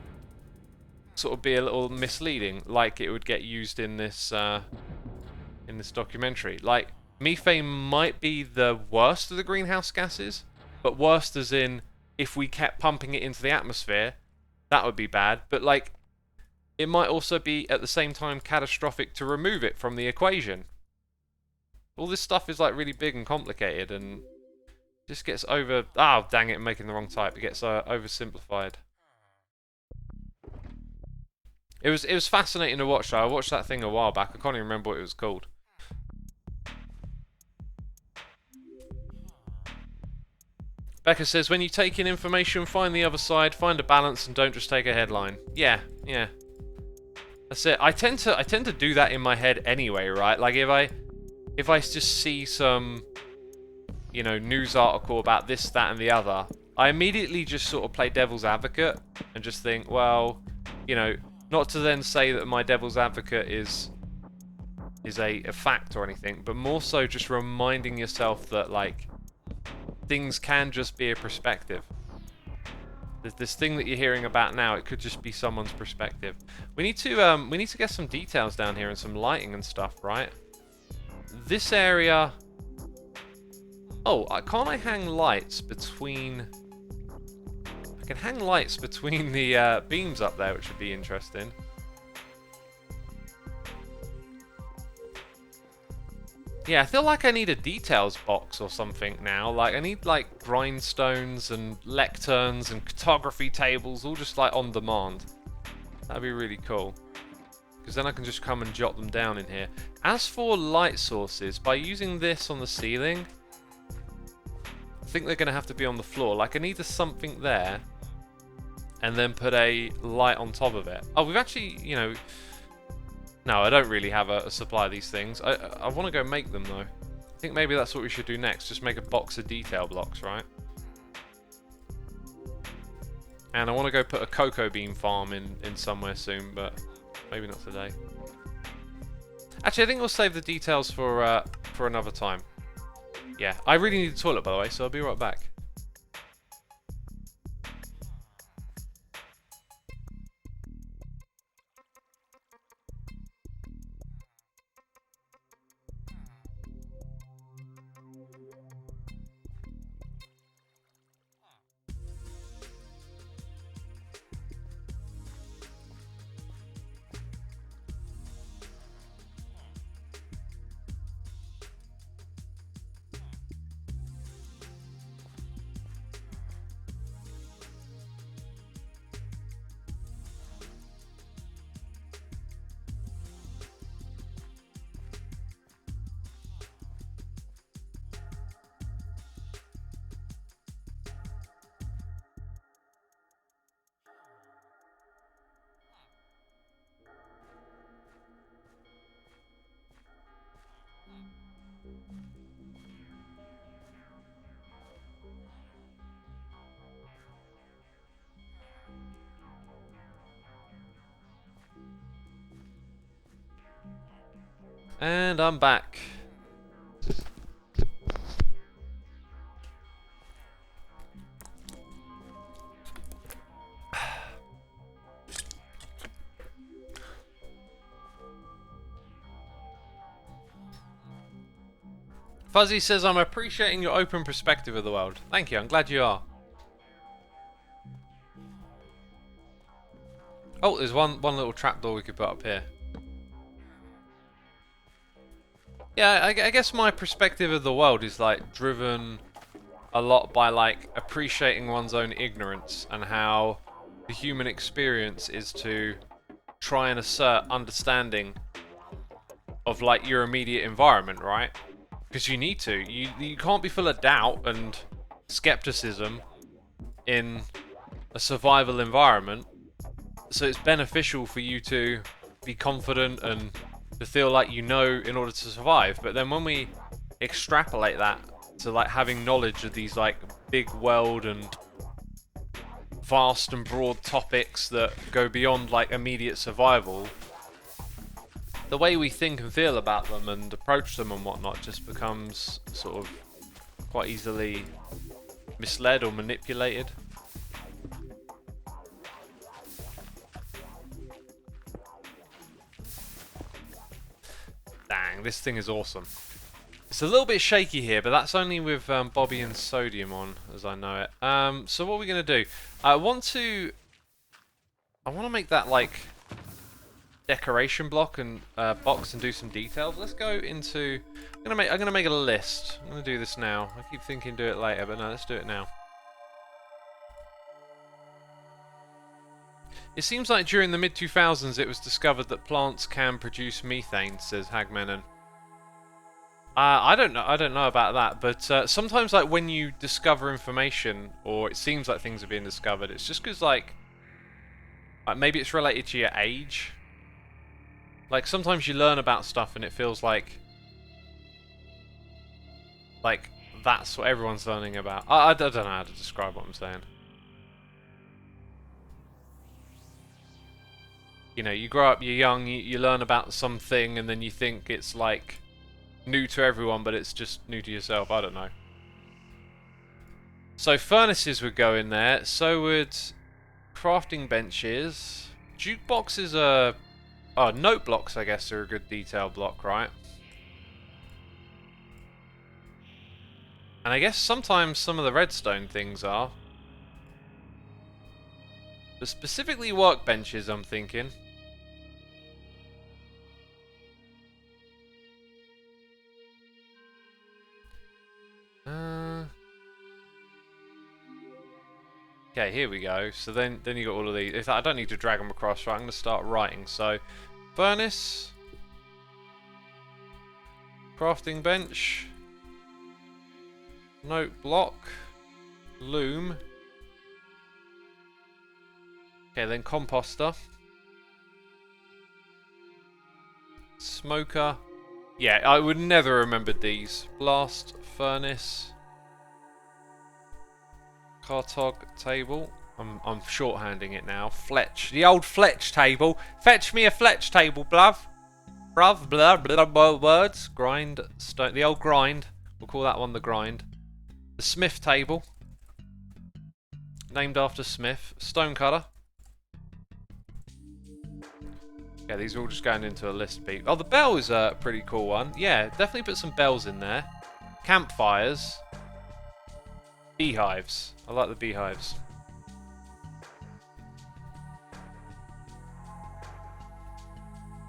sort of be a little misleading. Like it would get used in this documentary. Like, methane might be the worst of the greenhouse gases. But worst as in, if we kept pumping it into the atmosphere, that would be bad. But, like, it might also be, at the same time, catastrophic to remove it from the equation. All this stuff is, like, really big and complicated, and just gets over... Oh, dang it, I'm making the wrong type. It gets oversimplified. It was fascinating to watch, though. I watched that thing a while back. I can't even remember what it was called. Becca says, when you take in information, find the other side, find a balance, and don't just take a headline. Yeah. That's it. I tend to do that in my head anyway, right? Like if I just see some, you know, news article about this, that, and the other, I immediately just sort of play devil's advocate and just think, well, you know, Not to then say that my devil's advocate is a fact or anything, but more so just reminding yourself that, like, things can just be a perspective. This thing that you're hearing about now, it could just be someone's perspective. We need to get some details down here and some lighting and stuff, right? This area. Oh, can't I hang lights between? I can hang lights between the beams up there, which would be interesting. Yeah, I feel like I need a details box or something now. Like, I need, like, grindstones and lecterns and cartography tables, all just, like, on demand. That'd be really cool. Because then I can just come and jot them down in here. As for light sources, by using this on the ceiling, I think they're going to have to be on the floor. Like, I need something there, and then put a light on top of it. Oh, we've actually, you know... No, I don't really have a supply of these things. I want to go make them, though. I think maybe that's what we should do next. Just make a box of detail blocks, right? And I want to go put a cocoa bean farm in somewhere soon, but maybe not today. Actually, I think we'll save the details for another time. Yeah, I really need the toilet, by the way, so I'll be right back. And I'm back. Fuzzy says, I'm appreciating your open perspective of the world. Thank you, I'm glad you are. Oh, there's one little trapdoor we could put up here. Yeah, I guess my perspective of the world is, like, driven a lot by, like, appreciating one's own ignorance and how the human experience is to try and assert understanding of, like, your immediate environment, right? Because you need to. You can't be full of doubt and skepticism in a survival environment. So it's beneficial for you to be confident and to feel like you know in order to survive. But then when we extrapolate that to, like, having knowledge of these, like, big world and vast and broad topics that go beyond, like, immediate survival, the way we think and feel about them and approach them and whatnot just becomes sort of quite easily misled or manipulated. Dang, this thing is awesome. It's a little bit shaky here, but that's only with Bobby and Sodium on, as I know it. So what are we going to do? I want to make that, like, decoration block and box and do some details. Let's go into... I'm gonna make a list. I'm gonna do this now. I keep thinking do it later, but no, let's do it now. It seems like during the mid-2000s it was discovered that plants can produce methane, says Hagmenon. I don't know about that, but sometimes, like, when you discover information, or it seems like things are being discovered, it's just because, like maybe it's related to your age. Like, sometimes you learn about stuff and it feels like that's what everyone's learning about. I don't know how to describe what I'm saying. you know, you grow up, you're young, you learn about something, and then you think it's like new to everyone, but it's just new to yourself. I don't know. So furnaces would go in there. So would crafting benches. Jukeboxes are... Oh, note blocks, I guess, are a good detail block, right? And I guess sometimes some of the redstone things are. But specifically workbenches, I'm thinking. Okay, here we go. So then you got all of these. I don't need to drag them across, right? I'm going to start writing. So, furnace, crafting bench, note block, loom. Okay, then composter, smoker. Yeah, I would never remembered these. Blast furnace. Cartog table. I'm shorthanding it now. Fletch. The old Fletch table. Fetch me a Fletch table, bruv. Bruv, blah, blah, blah, words. Grindstone. The old grind. We'll call that one the grind. The Smith table. Named after Smith. Stonecutter. Yeah, these are all just going into a list, Pete. Oh, the bell is a pretty cool one. Yeah, definitely put some bells in there. Campfires. Beehives. I like the beehives.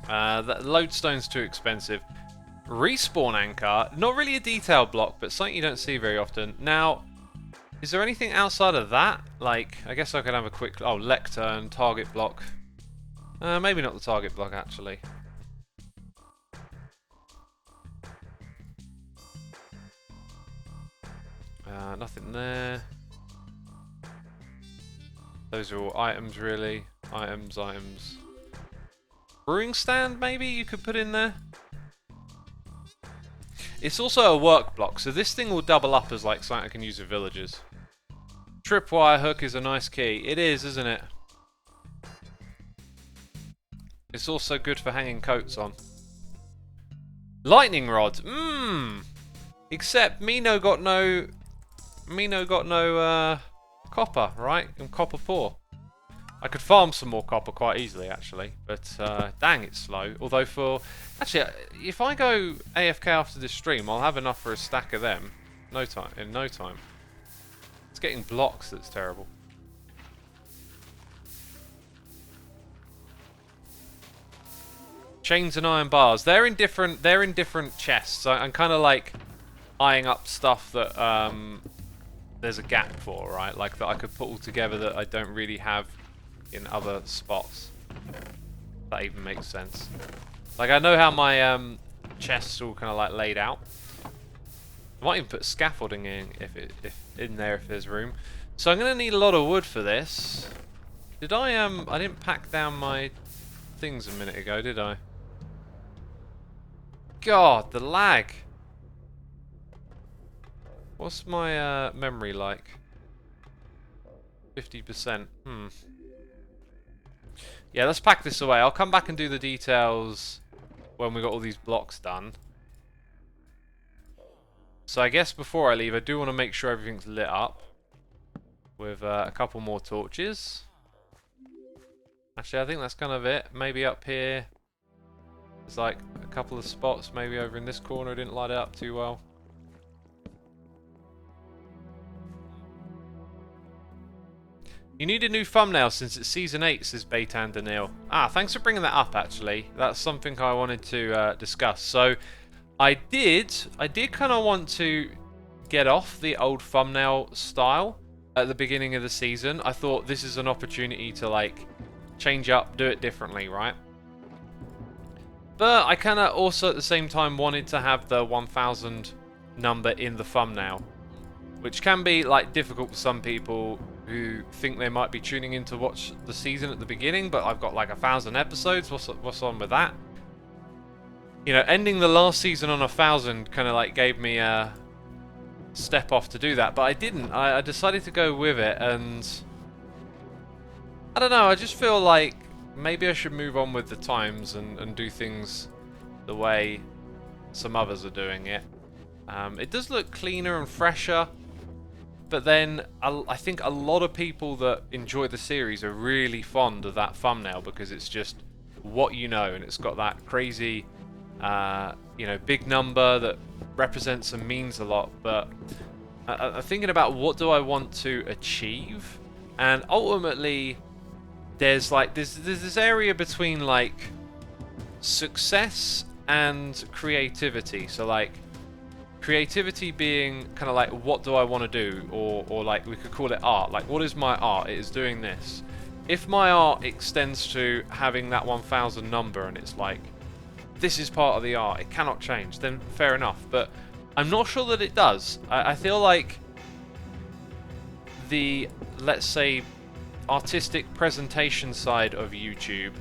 That lodestone's too expensive. Respawn anchor. Not really a detailed block, but something you don't see very often. Now, is there anything outside of that? Like, I guess I could have a quick... Oh, lectern, target block. Maybe not the target block, actually. Nothing there. Those are all items, really. Items. Brewing stand, maybe you could put in there. It's also a work block, so this thing will double up as like something I can use with villagers. Tripwire hook is a nice key. It is, isn't it? It's also good for hanging coats on. Lightning rod. Except Mino got no copper, right? I'm copper poor. I could farm some more copper quite easily, actually, but dang, it's slow. Although actually, if I go AFK after this stream, I'll have enough for a stack of them. In no time. It's getting blocks that's terrible. Chains and iron bars. They're in different chests. I'm kind of like eyeing up stuff that there's a gap for, right? Like that I could put all together that I don't really have in other spots. That even makes sense. Like I know how my chests all kind of like laid out. I might even put scaffolding in if there's room. So I'm gonna need a lot of wood for this. Did I didn't pack down my things a minute ago, did I? God, the lag. What's my memory like? 50%. Yeah, let's pack this away. I'll come back and do the details when we got all these blocks done. So I guess before I leave, I do want to make sure everything's lit up with a couple more torches. Actually, I think that's kind of it. Maybe up here. There's like a couple of spots, maybe over in this corner, I didn't light it up too well. You need a new thumbnail since it's Season 8, says Baitan Daniil. Ah, thanks for bringing that up, actually. That's something I wanted to discuss. So, I did kind of want to get off the old thumbnail style at the beginning of the season. I thought this is an opportunity to, like, change up, do it differently, right? But I kind of also at the same time wanted to have the 1000 number in the thumbnail, which can be like difficult for some people who think they might be tuning in to watch the season at the beginning, but I've got like 1000 episodes. What's on with that? You know, ending the last season on 1000 kind of like gave me a step off to do that, but I didn't. I decided to go with it, and I don't know, I just feel like maybe I should move on with the times and do things the way some others are doing it. It does look cleaner and fresher, but then I think a lot of people that enjoy the series are really fond of that thumbnail because it's just what you know, and it's got that crazy, you know, big number that represents and means a lot. But I'm thinking about what do I want to achieve, and ultimately there's like this area between like success and creativity. So like creativity being kind of like what do I want to do, or like we could call it art. Like what is my art? It is doing this. If my art extends to having that 1000 number and it's like this is part of the art, it cannot change, then fair enough. But I'm not sure that it does. I feel like the, let's say, artistic presentation side of YouTube,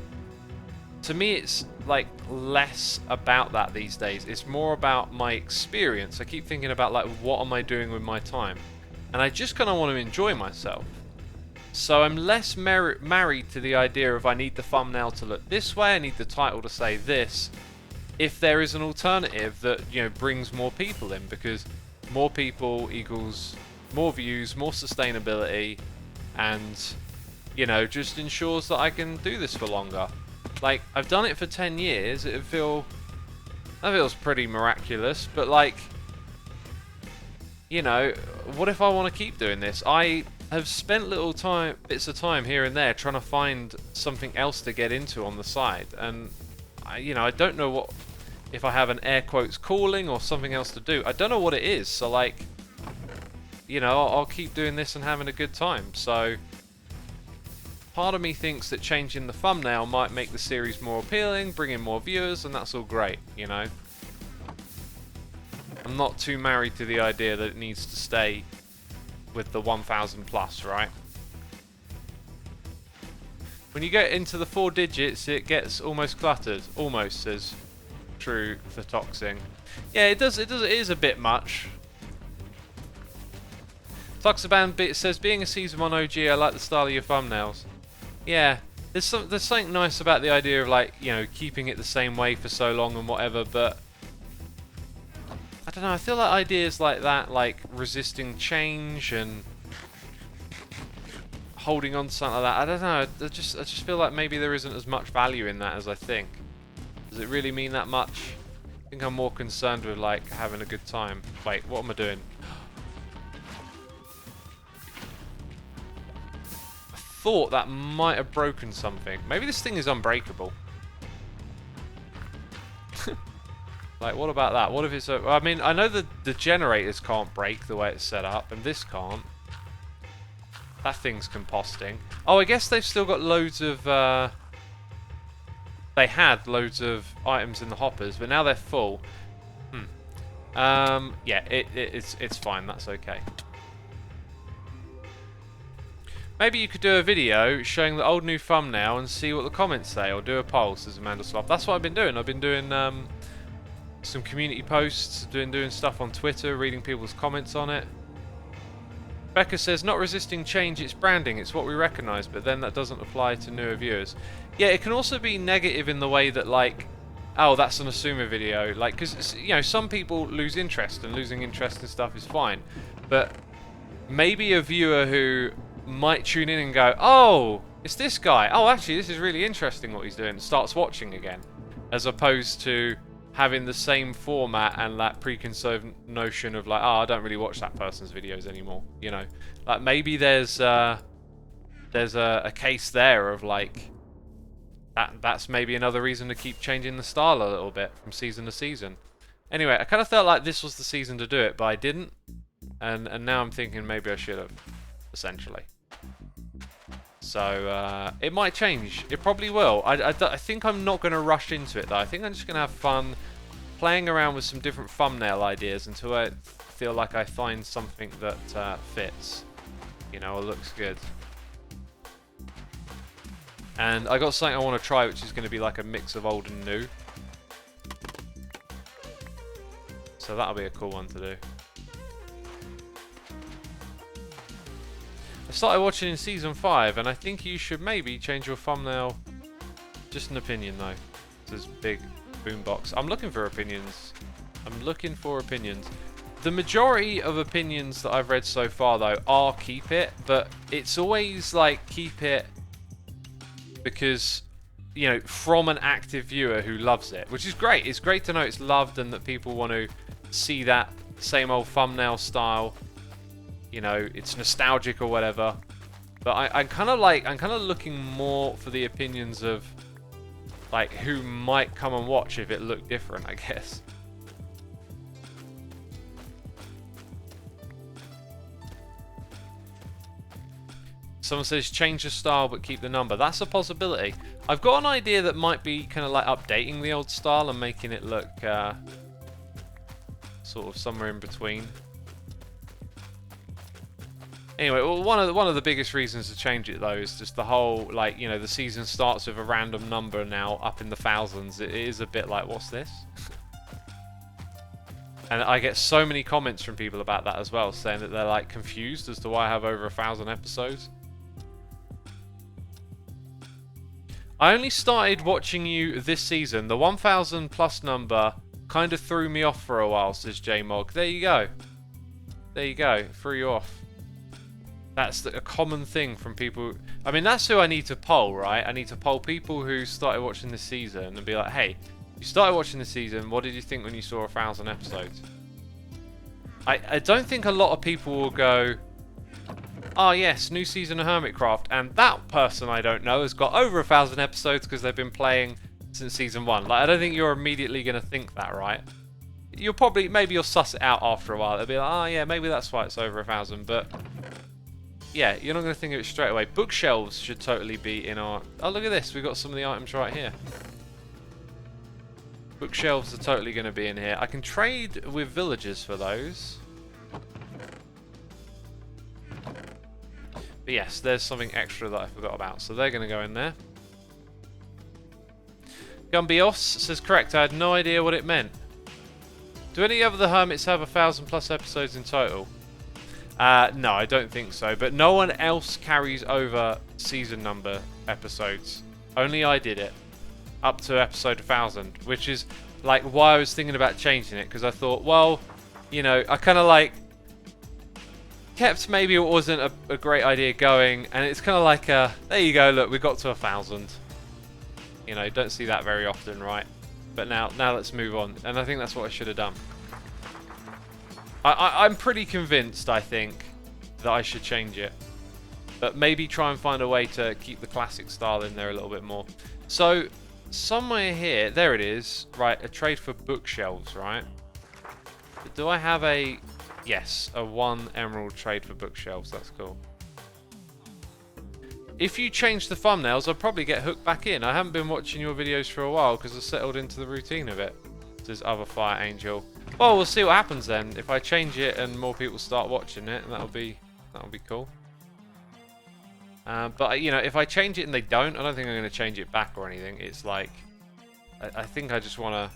to me it's like less about that these days. It's more about my experience. I keep thinking about like what am I doing with my time, and I just kind of want to enjoy myself. So I'm less married to the idea of I need the thumbnail to look this way, I need the title to say this, if there is an alternative that, you know, brings more people in, because more people equals more views, more sustainability, and, you know, just ensures that I can do this for longer. Like, I've done it for 10 years, that feels pretty miraculous, but like, you know, what if I want to keep doing this? I have spent bits of time here and there trying to find something else to get into on the side, and I don't know if I have an air quotes calling or something else to do. I don't know what it is, so like, you know, I'll keep doing this and having a good time. So part of me thinks that changing the thumbnail might make the series more appealing, bring in more viewers, and that's all great, you know. I'm not too married to the idea that it needs to stay with the 1000 plus, right? When you get into the 4 digits, it gets almost cluttered. Almost, says True for Toxing. Yeah, it is a bit much. Tuxaban says, being a Season 1 OG, I like the style of your thumbnails. Yeah, there's something nice about the idea of, like, you know, keeping it the same way for so long and whatever, but I don't know, I feel like ideas like that, like resisting change and holding on to something like that, I don't know, I just feel like maybe there isn't as much value in that as I think. Does it really mean that much? I think I'm more concerned with, like, having a good time. Wait, what am I doing? I thought that might have broken something. Maybe this thing is unbreakable. Like, what about that? What if it's I mean, I know the generators can't break the way it's set up, and this can't. That thing's composting. Oh, I guess they've still got loads of, they had loads of items in the hoppers, but now they're full. Yeah, it's fine, that's okay. Maybe you could do a video showing the old new thumbnail and see what the comments say, or do a poll, says Amanda Slop. That's what I've been doing. I've been doing, some community posts, doing stuff on Twitter, reading people's comments on it. Becca says, not resisting change, it's branding, it's what we recognise, but then that doesn't apply to newer viewers. Yeah, it can also be negative in the way that, like, oh, that's an Xisuma video, like, because, you know, some people lose interest, and losing interest in stuff is fine, but maybe a viewer who might tune in and go, oh, it's this guy, oh, actually, this is really interesting what he's doing, starts watching again, as opposed to having the same format and that preconceived notion of like, oh, I don't really watch that person's videos anymore, you know. Like, maybe there's a case there of like, that's maybe another reason to keep changing the style a little bit from season to season. Anyway, I kind of felt like this was the season to do it, but I didn't, and now I'm thinking maybe I should have, essentially. So, it might change. It probably will. I think I'm not going to rush into it, though. I think I'm just going to have fun playing around with some different thumbnail ideas until I feel like I find something that fits, you know, or looks good. And I got something I want to try, which is going to be like a mix of old and new. So that'll be a cool one to do. I started watching in Season 5, and I think you should maybe change your thumbnail Just an opinion though. This big boombox. I'm looking for opinions. I'm looking for opinions. The majority of opinions that I've read so far though are keep it, but it's always like keep it because, you know, from an active viewer who loves it, which is great. It's great to know it's loved and that people want to see that same old thumbnail style. You know, it's nostalgic or whatever. But I'm kind of looking more for the opinions of like who might come and watch if it looked different, I guess. Someone says change the style but keep the number. That's a possibility. I've got an idea that might be kind of like updating the old style and making it look sort of somewhere in between. Anyway, well, one of the biggest reasons to change it though is just the whole, like, you know, the season starts with a random number now up in the thousands. It is a bit like, what's this? And I get so many comments from people about that as well, saying that they're like confused as to why I have over 1,000 episodes. I only started watching you this season. The 1,000 plus number kind of threw me off for a while, says JMog. There you go. There you go. Threw you off. That's a common thing from people. I mean, that's who I need to poll, right? I need to poll people who started watching this season and be like, hey, you started watching this season. What did you think when you saw 1,000 episodes? I don't think a lot of people will go, oh yes, new season of Hermitcraft, and that person I don't know has got over 1,000 episodes because they've been playing since season 1. Like, I don't think you're immediately going to think that, right? You'll probably, maybe you'll suss it out after a while. They'll be like, oh yeah, maybe that's why it's over 1,000, but yeah, you're not going to think of it straight away. Bookshelves should totally be in our... Oh, look at this. We've got some of the items right here. Bookshelves are totally going to be in here. I can trade with villagers for those. But yes, there's something extra that I forgot about. So they're going to go in there. Gumbios says, correct, I had no idea what it meant. Do any of the hermits have 1,000 plus episodes in total? No, I don't think so. But no one else carries over season number episodes. Only I did it. Up to episode 1,000. Which is like why I was thinking about changing it. Because I thought, well, you know, I kind of like kept maybe it wasn't a great idea going. And it's kind of like, there you go, look, we got to 1,000. You know, don't see that very often, right? But now let's move on. And I think that's what I should have done. I'm pretty convinced, I think, that I should change it. But maybe try and find a way to keep the classic style in there a little bit more. So, somewhere here, there it is. Right, a trade for bookshelves, right? Do I have a... Yes, a 1 emerald trade for bookshelves. That's cool. If you change the thumbnails, I'll probably get hooked back in. I haven't been watching your videos for a while because I've settled into the routine of it. Says Other Fire Angel. Well, we'll see what happens then. If I change it and more people start watching it, that'll be cool. But you know, if I change it and they don't, I don't think I'm going to change it back or anything. It's like, I think I just want to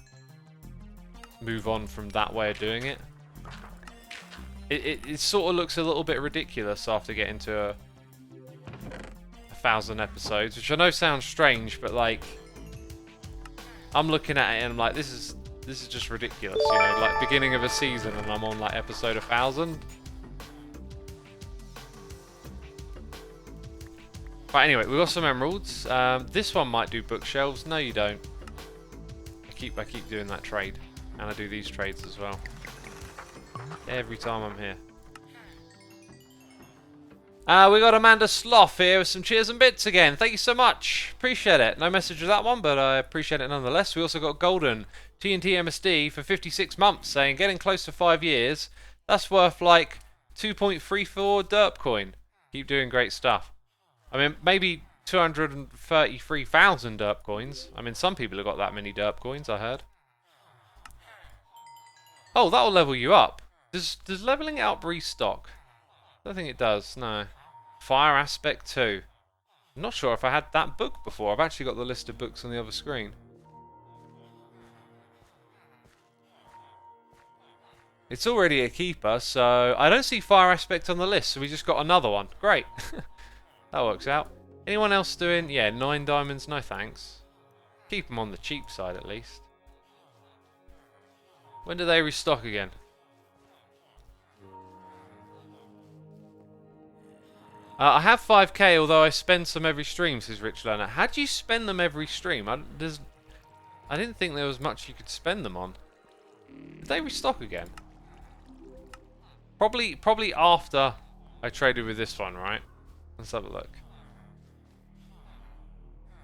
move on from that way of doing it. It sort of looks a little bit ridiculous after getting to 1,000 episodes, which I know sounds strange, but like, I'm looking at it and I'm like, this is just ridiculous, you know, like beginning of a season and I'm on like episode 1,000. Right, anyway, we've got some emeralds. This one might do bookshelves. No, you don't. I keep doing that trade, and I do these trades as well. Every time I'm here. We got Amanda Sloth here with some cheers and bits again. Thank you so much. Appreciate it. No message with that one, but I appreciate it nonetheless. We also got Golden TNT MSD for 56 months saying, getting close to 5 years. That's worth like 2.34 derp coin. Keep doing great stuff. I mean, maybe 233,000 derp coins. I mean, some people have got that many derp coins, I heard. Oh, that'll level you up. Does leveling it up restock? I don't think it does, no. Fire Aspect 2. I'm not sure if I had that book before. I've actually got the list of books on the other screen. It's already a keeper, so I don't see Fire Aspect on the list, so we just got another one. Great. That works out. Anyone else doing? Yeah, 9 diamonds, no thanks. Keep them on the cheap side at least. When do they restock again? I have 5k, although I spend some every stream, says Rich Learner. How do you spend them every stream? I didn't think there was much you could spend them on. Did they restock again? Probably after I traded with this one, right? Let's have a look.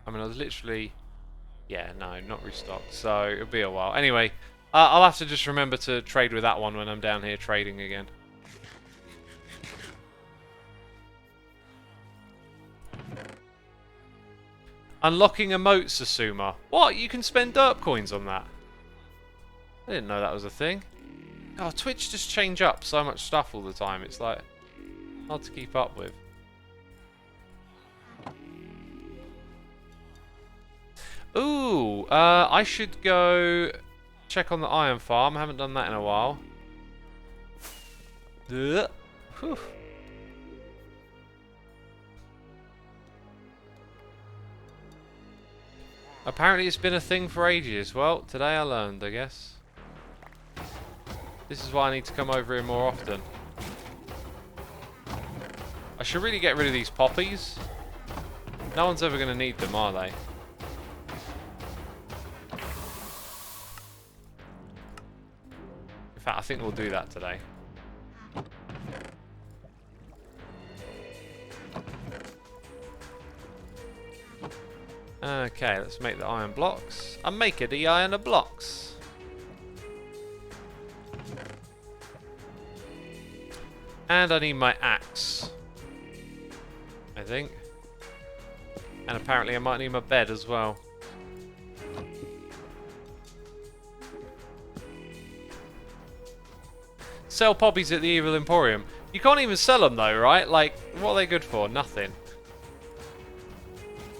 I mean, I was literally... Yeah, no, not restocked, so it'll be a while. Anyway, I'll have to just remember to trade with that one when I'm down here trading again. Unlocking emote, Xisuma. What? You can spend derp coins on that? I didn't know that was a thing. Oh, Twitch just change up so much stuff all the time. It's like hard to keep up with. Ooh, I should go check on the iron farm. I haven't done that in a while. Whew. Apparently it's been a thing for ages. Well, today I learned, I guess. This is why I need to come over here more often. I should really get rid of these poppies. No one's ever going to need them, are they? In fact, I think we'll do that today. Okay, let's make the iron blocks. I'm making the iron blocks. And I need my axe, I think. And apparently I might need my bed as well. Sell poppies at the Evil Emporium. You can't even sell them though, right? Like, what are they good for? Nothing.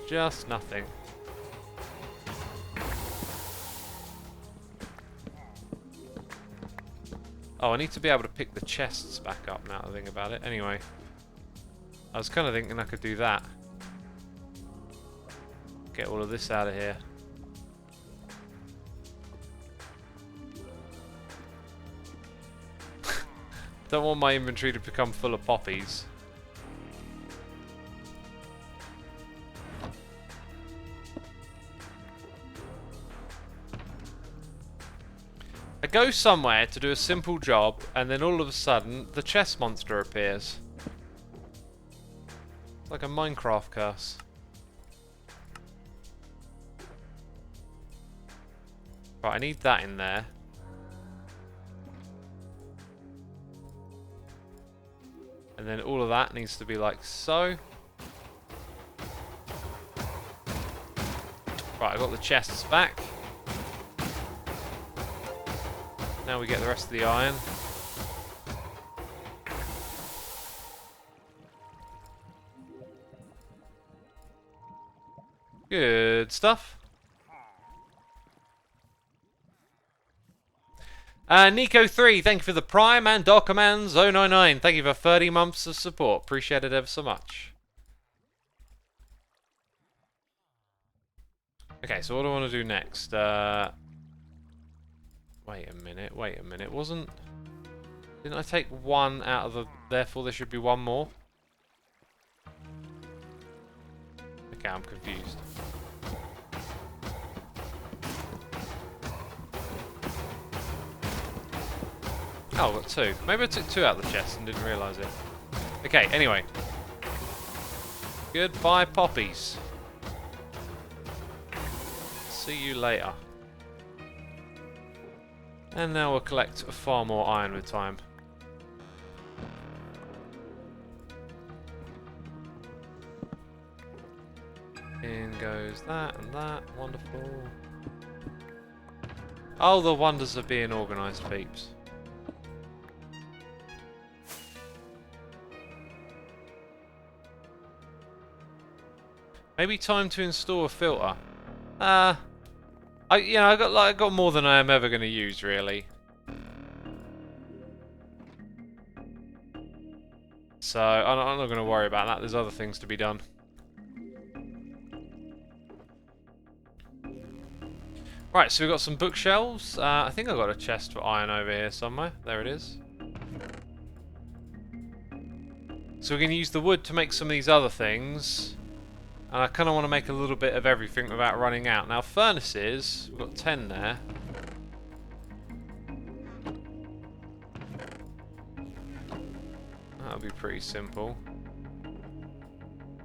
Just nothing. Oh, I need to be able to pick the chests back up now that I think about it. Anyway, I was kind of thinking I could do that. Get all of this out of here. Don't want my inventory to become full of poppies. I go somewhere to do a simple job, and then all of a sudden, the chest monster appears. It's like a Minecraft curse. Right, I need that in there. And then all of that needs to be like so. Right, I got the chests back. Now we get the rest of the iron. Good stuff. Nico3, thank you for the Prime, and Dockerman099, thank you for 30 months of support. Appreciate it ever so much. Okay, so what do I want to do next? Wait a minute, didn't I take one out of the... Therefore there should be one more? Okay, I'm confused. Oh, I've got two. Maybe I took two out of the chest and didn't realise it. Okay, anyway. Goodbye, poppies. See you later. And now we'll collect far more iron with time. In goes that and that. Wonderful. Oh, the wonders of being organised, peeps. Maybe time to install a filter. I got more than I am ever going to use, really. So I'm not going to worry about that. There's other things to be done. Right, so we've got some bookshelves. I think I've got a chest for iron over here somewhere. There it is. So we're going to use the wood to make some of these other things. And I kind of want to make a little bit of everything without running out. Now, furnaces, we've got 10 there. That'll be pretty simple.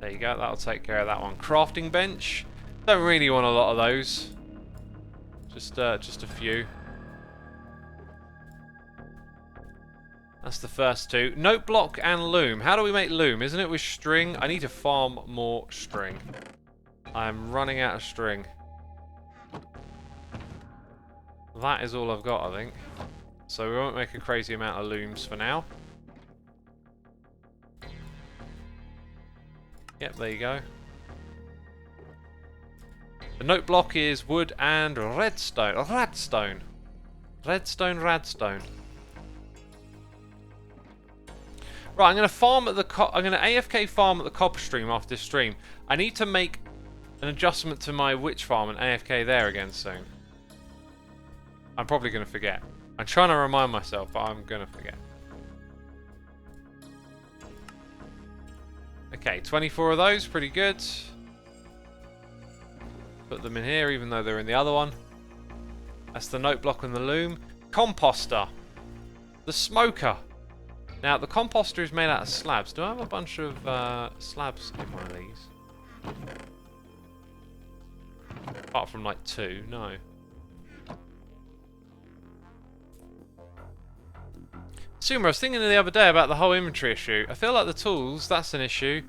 There you go, that'll take care of that one. Crafting bench. Don't really want a lot of those. Just a few. That's the first two. Note block and loom. How do we make loom? Isn't it with string? I need to farm more string. I'm running out of string. That is all I've got, I think. So we won't make a crazy amount of looms for now. Yep, there you go. The note block is wood and redstone. Radstone. Redstone, radstone. Right, I'm going to farm at the I'm going to AFK farm at the copper stream after this stream. I need to make an adjustment to my witch farm and AFK there again soon. I'm probably going to forget. I'm trying to remind myself, but I'm going to forget. Okay, 24 of those, pretty good. Put them in here, even though they're in the other one. That's the note block and the loom. Composter. The smoker. Now, the composter is made out of slabs. Do I have a bunch of slabs in one of these? Apart from, like, 2. No. Xisuma, I was thinking the other day about the whole inventory issue. I feel like the tools, that's an issue.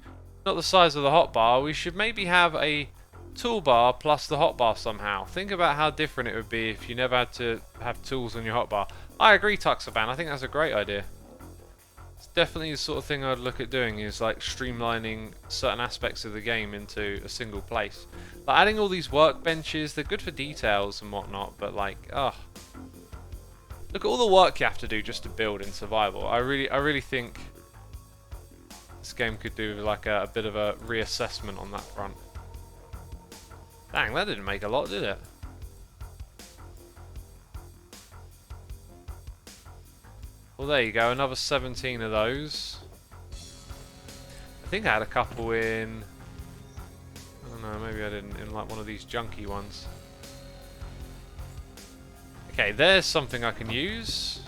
Not the size of the hotbar. We should maybe have a toolbar plus the hotbar somehow. Think about how different it would be if you never had to have tools on your hotbar. I agree, Tuxaban. I think that's a great idea. It's definitely the sort of thing I'd look at doing, is like streamlining certain aspects of the game into a single place. Like adding all these workbenches, they're good for details and whatnot, but like, ugh. Look at all the work you have to do just to build in survival. I really think this game could do like a bit of a reassessment on that front. Dang, that didn't make a lot, did it? Well, there you go, another 17 of those. I think I had a couple in... I don't know, maybe I didn't, in like one of these junky ones. Okay, there's something I can use.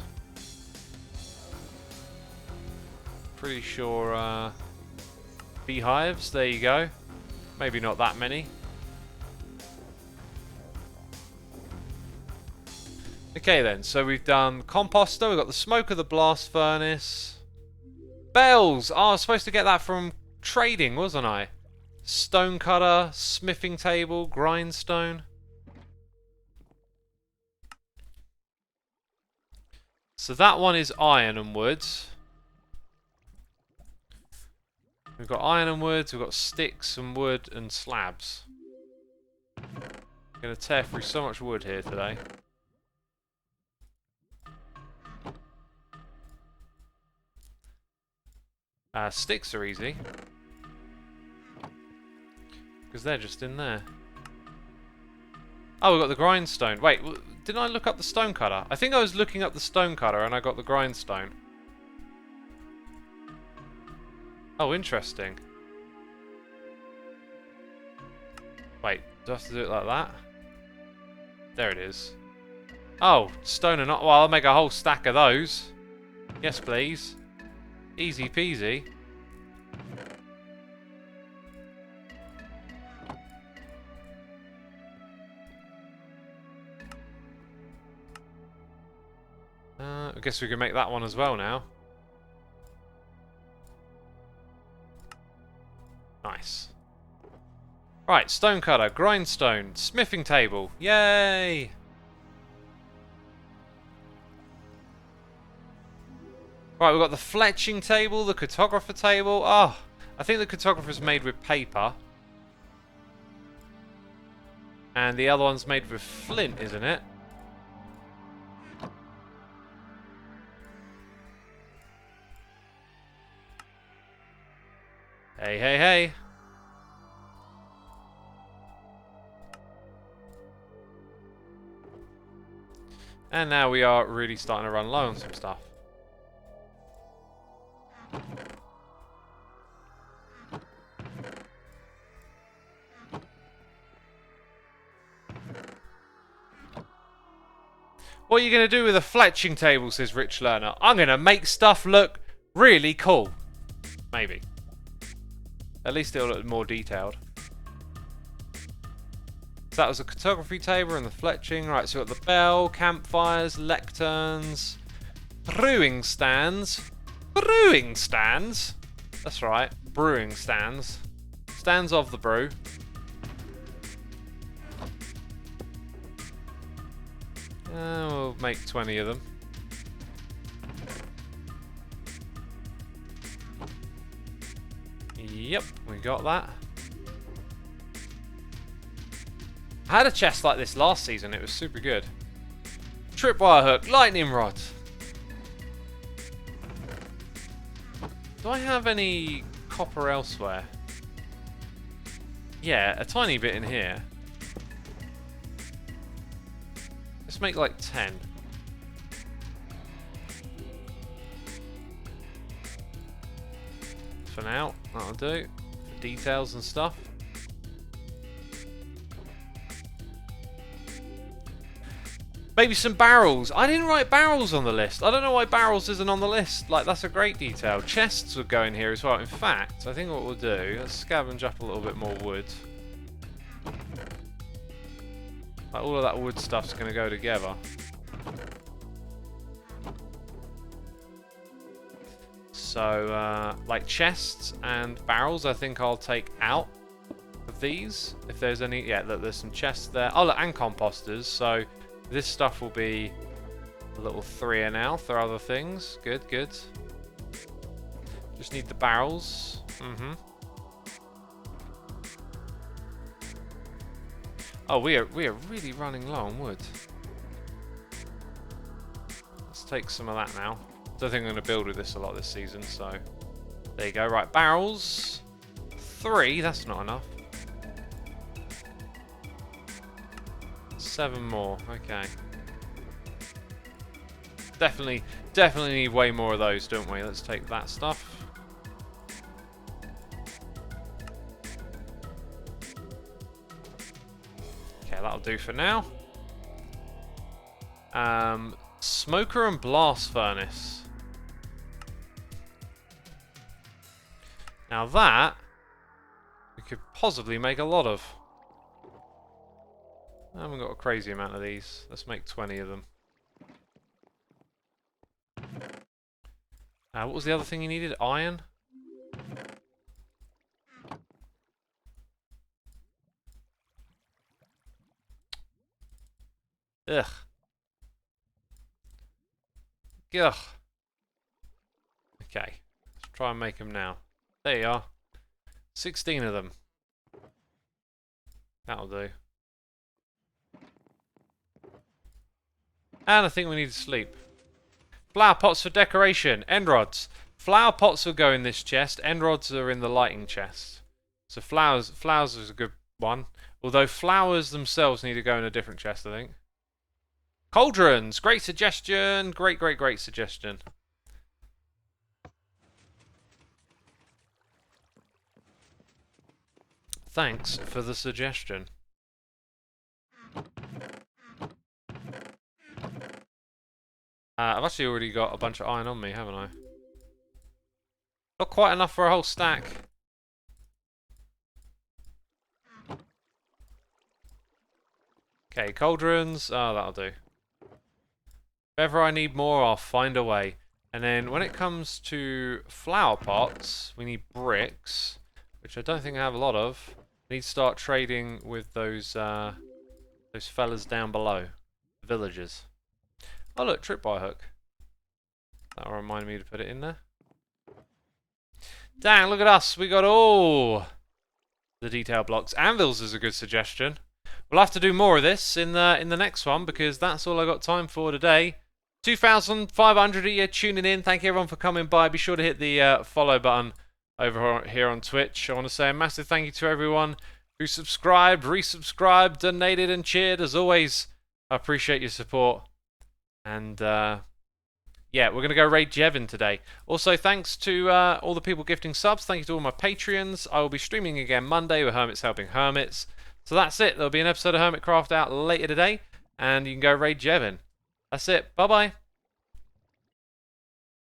Pretty sure beehives, there you go. Maybe not that many. Okay then, so we've done composter, we've got the smoke of the blast furnace. Bells! Oh, I was supposed to get that from trading, wasn't I? Stone cutter, smithing table, grindstone. So that one is iron and wood. We've got iron and wood, we've got sticks and wood and slabs. I'm going to tear through so much wood here today. Sticks are easy. Because they're just in there. Oh, we've got the grindstone. Wait, didn't I look up the stone cutter? I think I was looking up the stone cutter and I got the grindstone. Oh, interesting. Wait, do I have to do it like that? There it is. Oh, stone and... Well, I'll make a whole stack of those. Yes, please. Easy peasy. I guess we can make that one as well now. Nice. Right, stone cutter, grindstone, smithing table. Yay! Right, we've got the fletching table, the cartographer table. Oh, I think the cartographer's made with paper. And the other one's made with flint, isn't it? Hey, hey, hey. And now we are really starting to run low on some stuff. What are you going to do with a fletching table, says Rich Learner? I'm going to make stuff look really cool. Maybe. At least it'll look more detailed. So that was the cartography table and the fletching. Right, so we've got the bell, campfires, lecterns, brewing stands. Brewing stands? That's right, brewing stands. Stands of the brew. We'll make 20 of them. Yep, we got that. I had a chest like this last season, it was super good. Tripwire hook, lightning rod. Do I have any copper elsewhere? Yeah, a tiny bit in here. Let's make like 10. For now, that'll do. For details and stuff. Maybe some barrels. I didn't write barrels on the list. I don't know why barrels isn't on the list. Like, that's a great detail. Chests would go in here as well. In fact, I think what we'll do, let's scavenge up a little bit more wood. Like, all of that wood stuff's going to go together. So, like chests and barrels, I think I'll take out of these. If there's any, yeah, look, there's some chests there. Oh, look, and composters. So this stuff will be a little 3 now for other things. Good, good. Just need the barrels. Oh, we are really running low on wood. Let's take some of that now. Don't think I'm going to build with this a lot this season, so there you go. Right, barrels. 3, that's not enough. 7 more, okay. Definitely need way more of those, don't we? Let's take that stuff. Okay, that'll do for now. Smoker and blast furnace. Now that we could possibly make a lot of. I haven't got a crazy amount of these. Let's make 20 of them. What was the other thing you needed? Iron? Ugh. Ugh. Okay. Let's try and make them now. There you are. 16 of them. That'll do. And I think we need to sleep. Flower pots for decoration. End rods. Flower pots will go in this chest. End rods are in the lighting chest. So flowers is a good one. Although flowers themselves need to go in a different chest, I think. Cauldrons. Great suggestion. Great suggestion. Thanks for the suggestion. I've actually already got a bunch of iron on me, haven't I? Not quite enough for a whole stack. Okay, cauldrons. Oh, that'll do. If ever I need more, I'll find a way. And then when it comes to flower pots, we need bricks, which I don't think I have a lot of. I need to start trading with those fellas down below, villagers. Oh look, tripwire hook. That'll remind me to put it in there. Dang, look at us. We got all the detail blocks. Anvils is a good suggestion. We'll have to do more of this in the next one because that's all I got time for today. 2,500 of you tuning in. Thank you everyone for coming by. Be sure to hit the follow button over here on Twitch. I want to say a massive thank you to everyone who subscribed, resubscribed, donated and cheered. As always, I appreciate your support. And yeah, we're going to go raid Jevin today. Also, thanks to all the people gifting subs. Thank you to all my Patreons. I will be streaming again Monday with Hermits Helping Hermits. So that's it. There'll be an episode of Hermitcraft out later today. And you can go raid Jevin. That's it. Bye-bye.